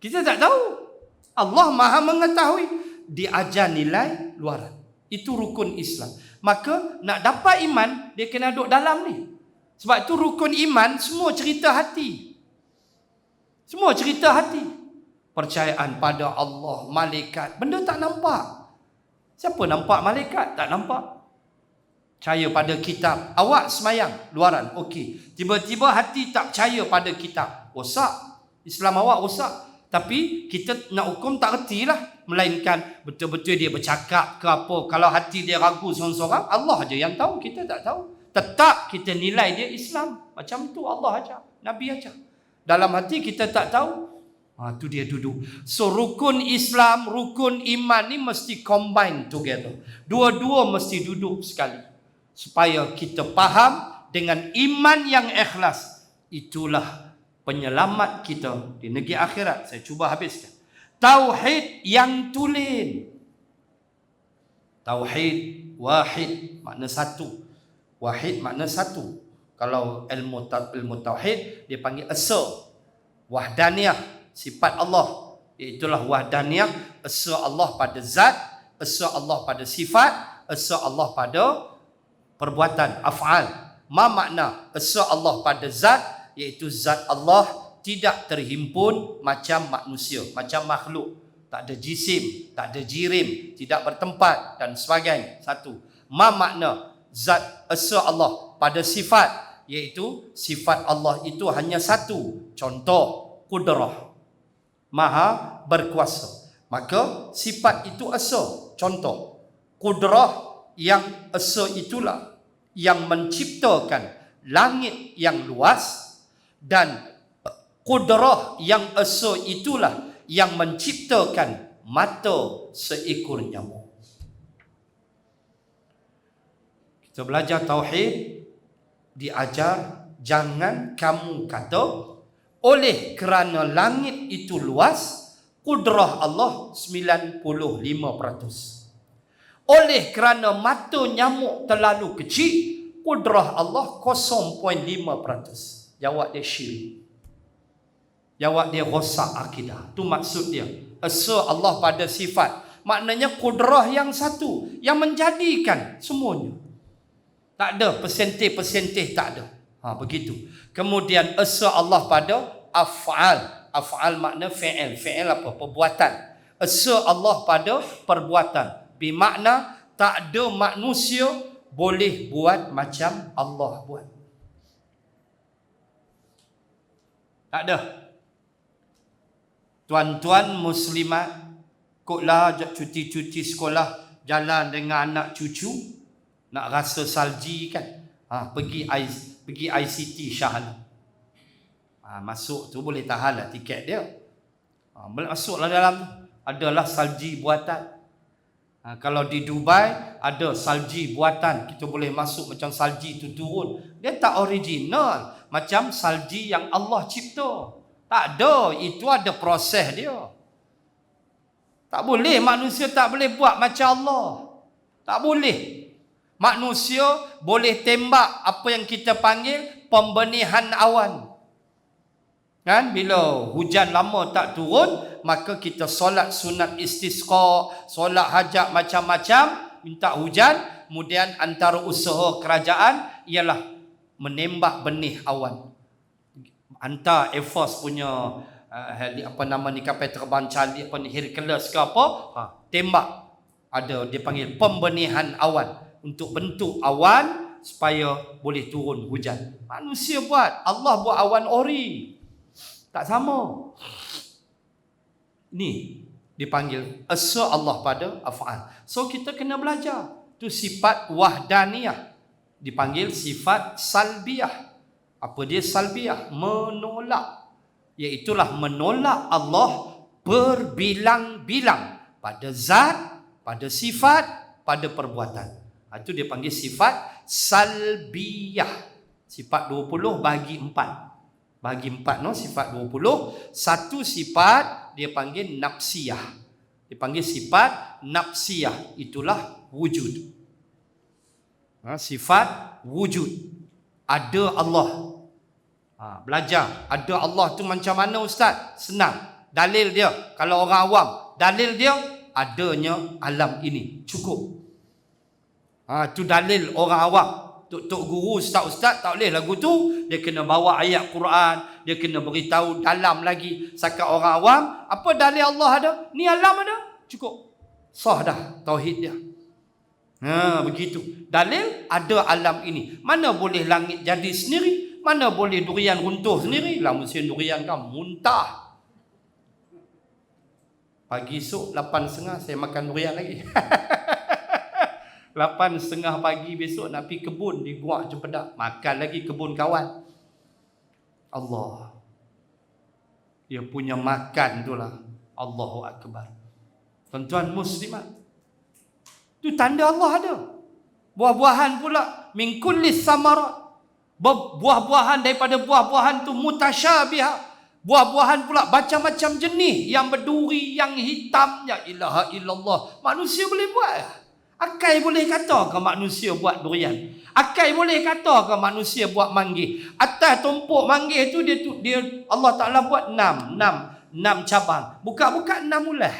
Speaker 1: Kita tak tahu. Allah Maha mengetahui. Dia ajar nilai luaran. Itu rukun Islam. Maka nak dapat iman, dia kena duduk dalam ni. Sebab tu rukun iman semua cerita hati. Semua cerita hati. Percayaan pada Allah, malaikat. Benda tak nampak. Siapa nampak malaikat? Tak nampak. Percaya pada kitab. Awak semayang, luaran, okey. Tiba-tiba hati tak percaya pada kitab. Rosak. Islam awak rosak. Tapi kita nak hukum tak reti lah. Melainkan betul-betul dia bercakap ke apa. Kalau hati dia ragu seorang-seorang, Allah aja yang tahu. Kita tak tahu. Tetap kita nilai dia Islam. Macam tu Allah ajar. Nabi ajar. Dalam hati kita tak tahu. Tu dia duduk. So rukun Islam, rukun iman ni mesti combine together. Dua-dua mesti duduk sekali. Supaya kita faham dengan iman yang ikhlas. Itulah penyelamat kita di negeri akhirat. Saya cuba habiskan. Tauhid yang tulen. Tauhid wahid makna satu. Wahid makna satu. Kalau ilmu tauhid dia panggil esa. Wahdaniyah sifat Allah. Itulah wahdaniyah, esa Allah pada zat, esa Allah pada sifat, esa Allah pada perbuatan, af'al. Ma makna esa Allah pada zat, iaitu zat Allah tidak terhimpun macam manusia, macam makhluk. Tak ada jisim, tak ada jirim, tidak bertempat dan sebagainya. Satu. Ma makna zat esa Allah pada sifat, iaitu sifat Allah itu hanya satu. Contoh, kudrah. Maha berkuasa. Maka sifat itu esa. Contoh, kudrah yang esa itulah yang menciptakan langit yang luas, dan kudrah yang esa itulah yang menciptakan mata seekor nyamuk. Kita belajar tauhid, diajar jangan kamu kata oleh kerana langit itu luas, kudrah Allah 95%. Oleh kerana mata nyamuk terlalu kecil, kudrah Allah 0.5%. Jawab dia syirik. Jawab dia rosak akidah. Itu maksud dia. Esa Allah pada sifat. Maknanya kudrah yang satu, yang menjadikan semuanya. Tak ada persentih-persentih, tak ada. Begitu. Kemudian esa Allah pada af'al. Af'al makna fi'il. Fi'il apa? Perbuatan. Esa Allah pada perbuatan. Bermakna tak ada manusia boleh buat macam Allah buat. Tak ada. Tuan-tuan muslimat, kotlah cuti-cuti sekolah, jalan dengan anak cucu, nak rasa salji kan? Pergi ICT Shah. Masuk tu boleh tahan lah tiket dia. Masuklah dalam tu. Adalah salji buatan. Kalau di Dubai ada salji buatan, kita boleh masuk macam salji itu turun. Dia tak original macam salji yang Allah cipta. Tak ada, itu ada proses dia. Tak boleh, manusia tak boleh buat macam Allah. Tak boleh. Manusia boleh tembak apa yang kita panggil pembenihan awan. Kan, bila hujan lama tak turun, maka kita solat sunat istisqa, solat hajat macam-macam, minta hujan. Kemudian antara usaha kerajaan ialah menembak benih awan. Hantar Air Force punya apa nama ni, kapal terbang Charlie apa ni, Hercules ke apa, tembak. Ada dia panggil pembenihan awan, untuk bentuk awan supaya boleh turun hujan. Manusia buat, Allah buat awan ori. Tak sama. Ni dipanggil asa Allah pada af'al. So kita kena belajar. Tu sifat wahdaniyah. Dipanggil sifat salbiyah. Apa dia salbiyah? Menolak. Iaitulah menolak Allah berbilang-bilang pada zat, pada sifat, pada perbuatan. Itu dia panggil sifat salbiyah. Sifat 20 bagi 4. Bagi 4 sifat 20. Satu sifat dia panggil nafsiyah. Dia panggil sifat nafsiyah. Itulah wujud. Sifat wujud. Ada Allah. Belajar. Ada Allah tu macam mana Ustaz? Senang. Dalil dia. Kalau orang awam, dalil dia adanya alam ini. Cukup. Tu dalil orang awam. Tok guru, ustaz-ustaz tak boleh lagu tu. Dia kena bawa ayat Quran, dia kena beritahu dalam lagi. Sakat orang awam, apa dalil Allah ada? Ni alam ada? Cukup. Sah dah tauhid dia. Begitu. Dalil ada alam ini. Mana boleh langit jadi sendiri? Mana boleh durian runtuh sendiri? Lah musim durian kan muntah. Pagi esok 8.30 saya makan durian lagi. 8.30 pagi besok nak pergi kebun di Guak Cempedak. Makan lagi kebun kawan. Allah. Dia punya makan itulah. Allahu Akbar. Tuan-tuan muslimat. Itu tanda Allah ada. Buah-buahan pula. Min kulli samarat. Buah-buahan daripada buah-buahan tu mutasyabiha. Buah-buahan pula macam-macam jenis. Yang berduri, yang hitam. Ya ilaha illallah. Manusia boleh buat. Akai boleh kata ke manusia buat durian? Akai boleh kata ke manusia buat manggis? Atas tumpuk manggis tu dia Allah Ta'ala buat 6 cabang. Buka-buka 6 ulas.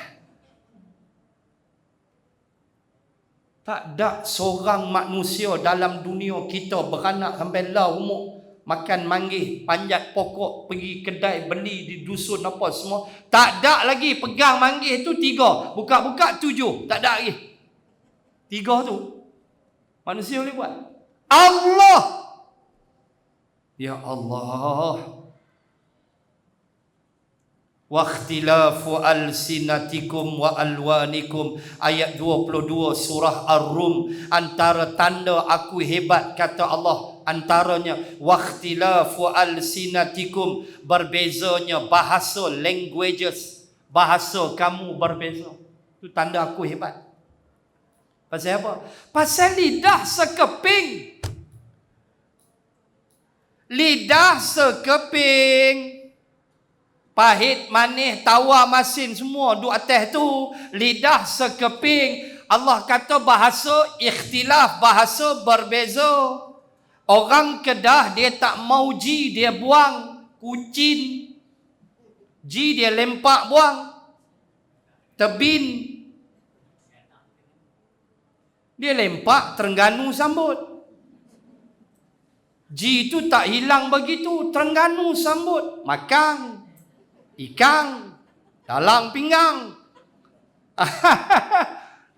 Speaker 1: Tak ada seorang manusia dalam dunia kita beranak sampai lah umur makan manggis, panjat pokok, pergi kedai beli di dusun apa semua. Tak ada lagi pegang manggis tu 3, buka-buka 7. Tak ada lagi. 3 tu manusia boleh buat. Allah. Ya Allah. Wa ikhtilafu alsinatikum wa alwanikum. Ayat 22 surah Ar-Rum. Antara tanda aku hebat, kata Allah, antaranya wa ikhtilafu alsinatikum, berbezanya bahasa, languages, bahasa kamu berbeza. Itu tanda aku hebat. Pasal apa? Pasal lidah sekeping. Lidah sekeping. Pahit, manis, tawar, masin semua duduk atas tu. Lidah sekeping. Allah kata bahasa ikhtilaf, bahasa berbeza. Orang Kedah dia tak mau ji, dia buang. Kucing. Ji dia lempak buang. Tebin. Dia lempak, Terengganu sambut. Ji itu tak hilang begitu, Terengganu sambut. Makan, ikan, dalang pinggang.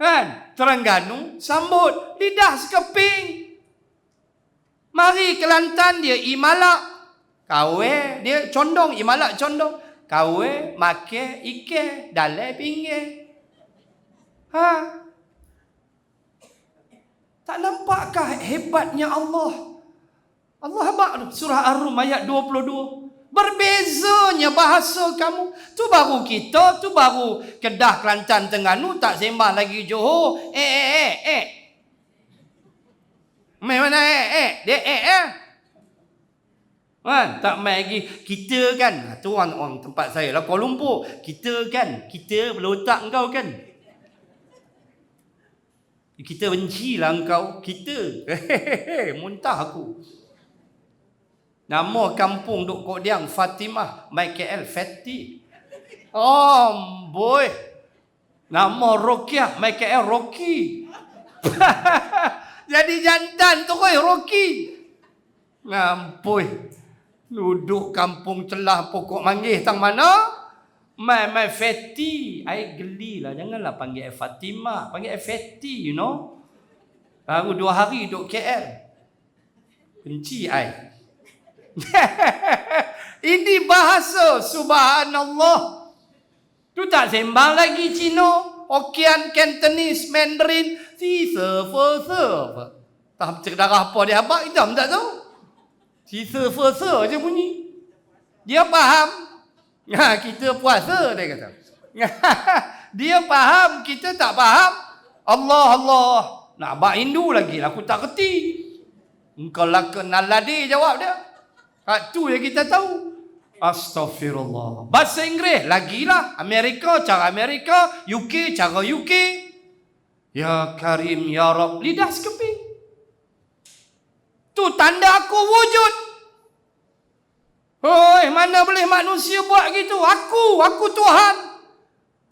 Speaker 1: Kan? Terengganu sambut. Lidah sekeping. Mari Kelantan dia imalak. Kawe dia condong, imalak condong. Kawe make ike dalai pinggir. Tak nampakkah hebatnya Allah? Allah hebat. Surah Ar-Rum ayat 22. Berbezanya bahasa kamu. Tu baru kita, tu baru Kedah, Kelantan, Terengganu tak sembah lagi Johor. Mana dia kan tak main lagi kita kan. Tu orang tempat saya lah Kuala Lumpur. Kita kan, kita belotak engkau kan. Kita bencilah engkau, kita. Muntah aku. Nama kampung duk Kodiang Fatimah, mai KL Fatty. Oh boy. Nama Rokiah, mai KL Rocky. Jadi jantan tu koi Rocky. Ngampoi. Duduk kampung celah pokok manggih tang mana? Mai Fatty. Ai gelilah, janganlah panggil Fatimah, panggil Fatty, you know. Baru 2 hari duduk KL. Benci ai. Ini bahasa subhanallah. Tu tak sembang lagi Cina, Hokkien, Cantonese, Mandarin, si server. Tak cerdas apa dia abang kita tak tahu. Si server je bunyi. Dia faham. Kita puasa dia kata. Dia faham, kita tak faham. Allah. Nak abang Hindu lagi aku tak kerti. Engkau lah kenal ladi jawab dia. Tu yang kita tahu. Astaghfirullah. Bahasa Inggeris lagilah. Amerika cara Amerika, UK cara UK. Ya Karim ya Rabb, lidah sekeping. Tu tanda aku wujud. Hoi, mana boleh manusia buat gitu? Aku Tuhan.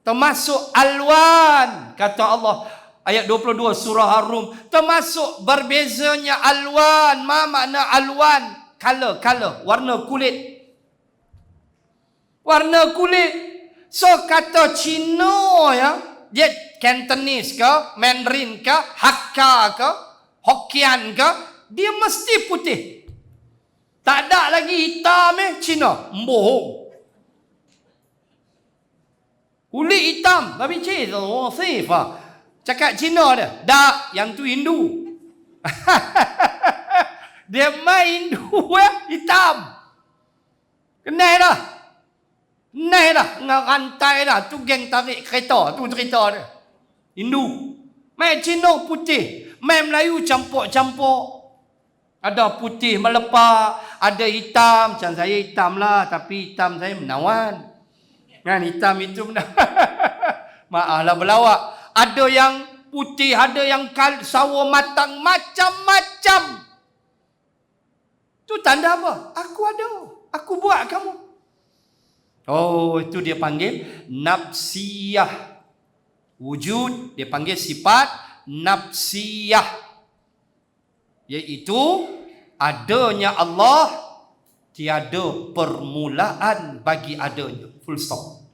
Speaker 1: Termasuk alwan, kata Allah. Ayat 22 surah Ar-Rum. Termasuk berbezanya alwan. Ma makna alwan? Color, warna kulit. Warna kulit. So kata Cina ya, dia Cantonese ke, Mandarin ke, Hakka ke, Hokkien ke, dia mesti putih. Tak ada lagi hitam Cina. Bohong. Kulit hitam, tapi safe ah. Cakap Cina dia. Tak, yang tu Hindu. Dia main Hindu hitam. Kenal dah. Dengan rantai dah. Tu geng tarik kereta. Tu cerita dia. Hindu. Main Cina putih. Main Melayu campur-campur. Ada putih melepak. Ada hitam. Macam saya hitam lah. Tapi hitam saya menawan. Kan hitam itu menawan. Maaflah berlawak. Ada yang putih. Ada yang sawo matang. Macam-macam. Tu tanda apa? Aku ada. Aku buat kamu. Oh, itu dia panggil nafsiyah. Wujud, dia panggil sifat nafsiyah. Iaitu adanya Allah, tiada permulaan bagi adanya. Full stop.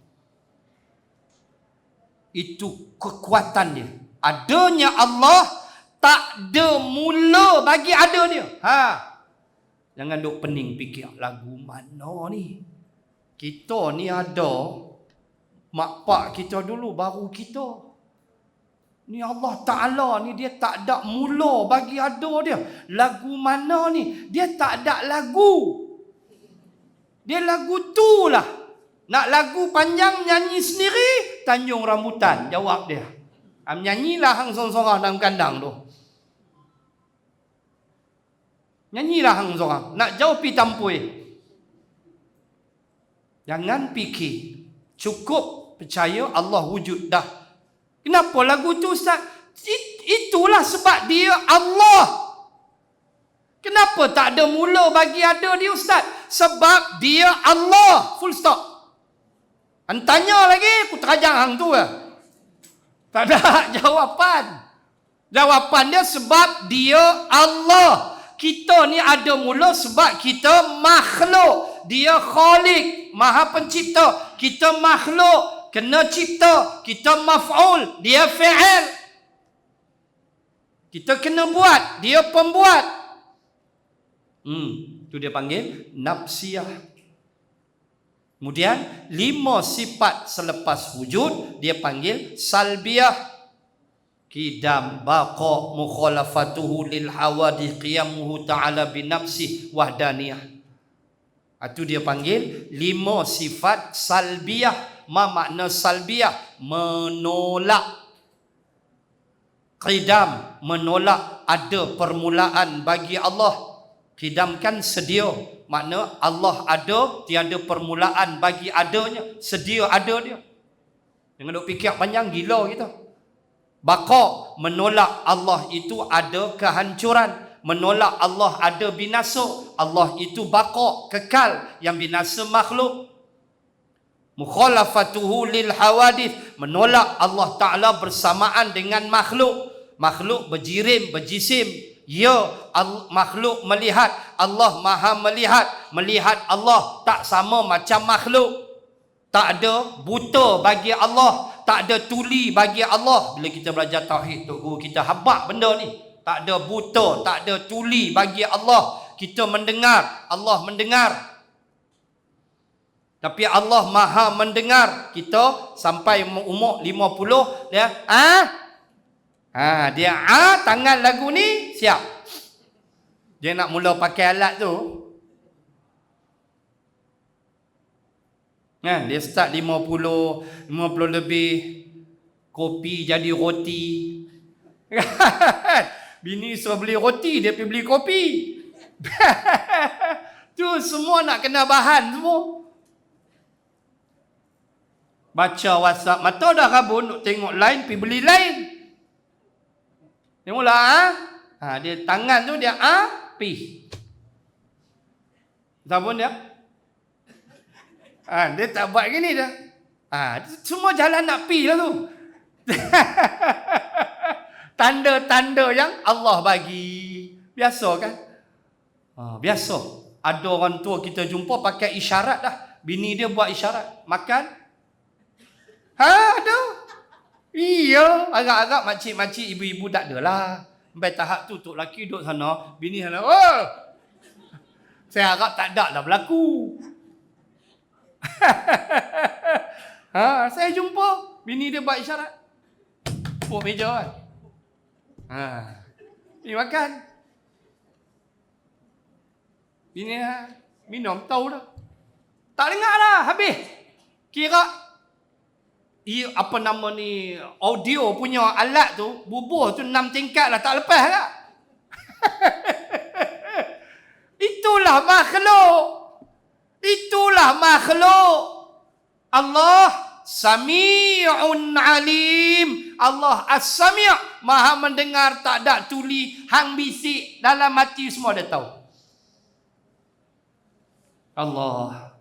Speaker 1: Itu kekuatan dia. Adanya Allah, tak ada mula bagi ada dia. Jangan duk pening fikir lagu mana ni. Kita ni ada mak pak kita dulu baru kita. Ni Allah Ta'ala ni dia tak ada mula bagi ada dia. Lagu mana ni? Dia tak ada lagu. Dia lagu tu lah. Nak lagu panjang nyanyi sendiri, Tanjung Rambutan jawab dia. Nyanyilah hang sorang-sorang dalam kandang tu. Nyanyilah hang sorang. Nak jauh pi tampui. Jangan fikir. Cukup percaya Allah wujud dah. Kenapa lagu tu Ustaz? Itulah sebab dia Allah. Kenapa tak ada mula bagi ada dia Ustaz? Sebab dia Allah. Full stop. Tanya lagi, aku terajang hang tu lah. Tak ada jawapan. Jawapan dia sebab dia Allah. Kita ni ada mula sebab kita makhluk. Dia Khalik, Maha Pencipta. Kita makhluk, kena cipta. Kita maf'ul, dia fi'il. Kita kena buat, dia pembuat. Tu dia panggil nafsiyah. Kemudian 5 sifat selepas wujud dia panggil salbiyah. Qidam, baqa, mukhalafatuhu lil hawadith, qiyamuhu ta'ala binafsih, wahdaniyah. Itu dia panggil 5 sifat salbiyah. Ma makna salbiyah? Menolak. Qidam, menolak ada permulaan bagi Allah. Qidam kan sedia. Makna Allah ada, tiada permulaan bagi adanya. Sedia ada dia. Jangan duk fikir panjang, gila kita. Baqa, menolak Allah itu ada kehancuran. Menolak Allah ada binasa. Allah itu baqa, kekal. Yang binasa makhluk. Mukhalafatuhu lil hawadith, menolak Allah Ta'ala bersamaan dengan makhluk. Makhluk berjirim, berjisim. Ya, makhluk melihat. Allah maha melihat. Melihat Allah tak sama macam makhluk. Tak ada buta bagi Allah. Tak ada tuli bagi Allah. Bila kita belajar tauhid, Tok Guru kita habaq benda ni. Tak ada buta, tak ada tuli bagi Allah. Kita mendengar, Allah mendengar. Tapi Allah maha mendengar. Kita sampai umur 50, dia dia tangan lagu ni siap. Dia nak mula pakai alat tu. Dia start 50 lebih, kopi jadi roti. Bini suruh beli roti, dia pergi beli kopi. Tu semua nak kena bahan semua. Baca WhatsApp, mata dah rabun, nak tengok line, pergi beli line. Tengoklah dia tangan tu dia pi. Sabun dia. Dia tak buat gini dah. Semua jalan nak pi lah tu. Tanda-tanda yang Allah bagi. Biasa kan? Biasa. Ada orang tua kita jumpa pakai isyarat dah. Bini dia buat isyarat. Makan. Ada. Iya. Agak-agak makcik-makcik, ibu-ibu tak adalah. Sampai tahap tu, tok lelaki duduk sana. Bini sana. Saya harap tak ada lah berlaku. Saya jumpa. Bini dia buat isyarat. Puk meja kan. Ni makan. Bini minum, tahu dah. Tak dengar dah, habis. Kira apa nama ni, audio punya alat tu, bubuh tu 6 tingkat lah, tak lepas tak? Itulah makhluk. Itulah makhluk. Allah Sami'un alim. Allah as-sami', maha mendengar, tak ada tuli, hang bisik dalam hati semua dia tahu. Allah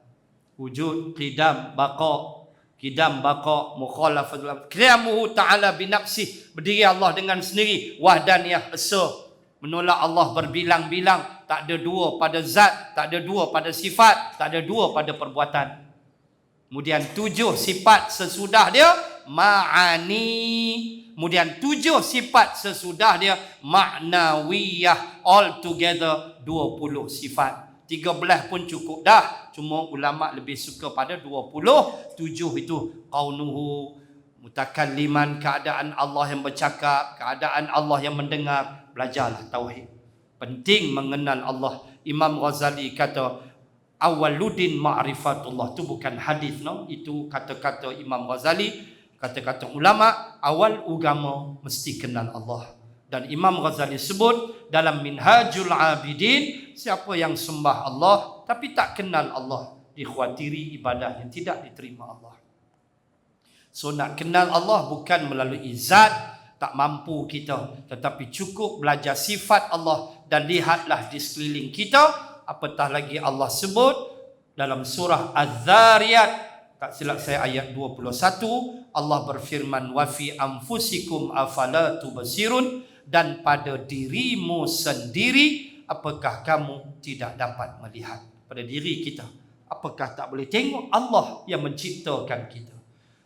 Speaker 1: wujud, qidam, baqa. Qidam, baqa, mukhalafatul, qiyamuhu ta'ala binafsih, berdiri Allah dengan sendiri. Wahdaniyah, esa, menolak Allah berbilang-bilang. Tak ada dua pada zat, tak ada dua pada sifat, tak ada dua pada perbuatan. Kemudian 7 sifat sesudah dia ma'ani. Kemudian 7 sifat sesudah dia ma'nawiyah. All together 20 sifat. 13 pun cukup dah. Cuma ulama lebih suka pada 20. 7 itu qaunuhu, mutakalliman, keadaan Allah yang bercakap, keadaan Allah yang mendengar. Belajarlah tauhid. Penting mengenal Allah. Imam Ghazali kata, awaludin ma'rifatullah. Itu bukan hadis, no? Itu kata-kata Imam Ghazali, kata-kata ulama. Awal agama mesti kenal Allah. Dan Imam Ghazali sebut dalam Minhajul Abidin, siapa yang sembah Allah tapi tak kenal Allah, dikhawatiri ibadahnya tidak diterima Allah. So nak kenal Allah bukan melalui zat, tak mampu kita, tetapi cukup belajar sifat Allah dan lihatlah di sekeliling kita. Apatah lagi Allah sebut dalam surah Az-Zariyat, tak silap saya ayat 21, Allah berfirman, wa fi anfusikum afala tubsirun, dan pada dirimu sendiri apakah kamu tidak dapat melihat? Pada diri kita, apakah tak boleh tengok Allah yang menciptakan kita?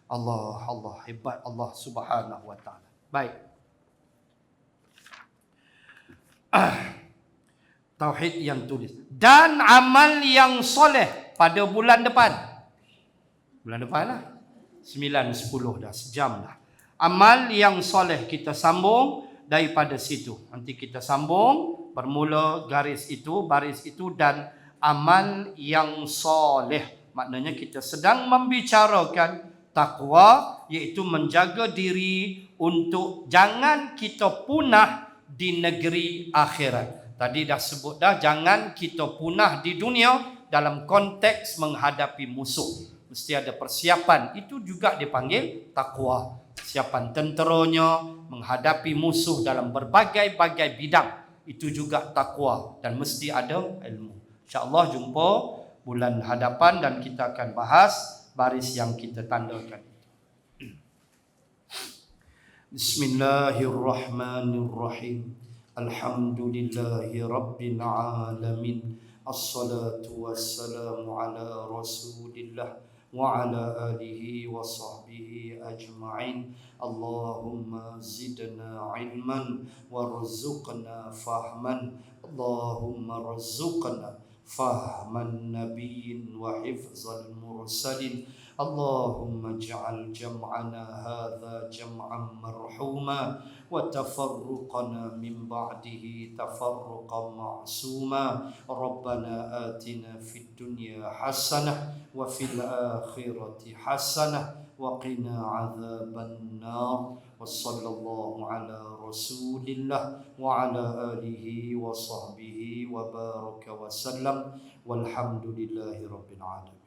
Speaker 1: Allah hebat Allah Subhanahu wa taala. Baik. Tauhid yang tulis dan amal yang soleh pada bulan depan. Bulan depan lah. 9, 10 dah, sejam dah. Amal yang soleh kita sambung daripada situ. Nanti kita sambung bermula garis itu, baris itu, dan amal yang soleh. Maknanya kita sedang membicarakan takwa, iaitu menjaga diri untuk jangan kita punah di negeri akhirat. Tadi dah sebut dah, jangan kita punah di dunia dalam konteks menghadapi musuh. Mesti ada persiapan. Itu juga dipanggil takwa. Persiapan tenteranya menghadapi musuh dalam berbagai-bagai bidang. Itu juga takwa. Dan mesti ada ilmu. InsyaAllah jumpa bulan hadapan dan kita akan bahas baris yang kita tandakan. Bismillahirrahmanirrahim. Alhamdulillahi rabbil alamin. Assalatu wassalamu ala rasulillah wa ala alihi wa sahbihi ajma'in. Allahumma zidna ilman warzuqna fahman. Allahumma rzuqna fahman nabiyyin wa hifzal mursalin. Allahumma ij'al jam'ana hadha jam'an marhuma wa tafarruqana min ba'dihi tafarruqan ma'suma. Rabbana atina fid dunya hasanah wa fil akhirati hasanah wa qina adzaban nar. Wa sallallahu ala rasulillah wa ala alihi wa sahbihi wa baraka wa sallam. Walhamdulillahi rabbil alamin.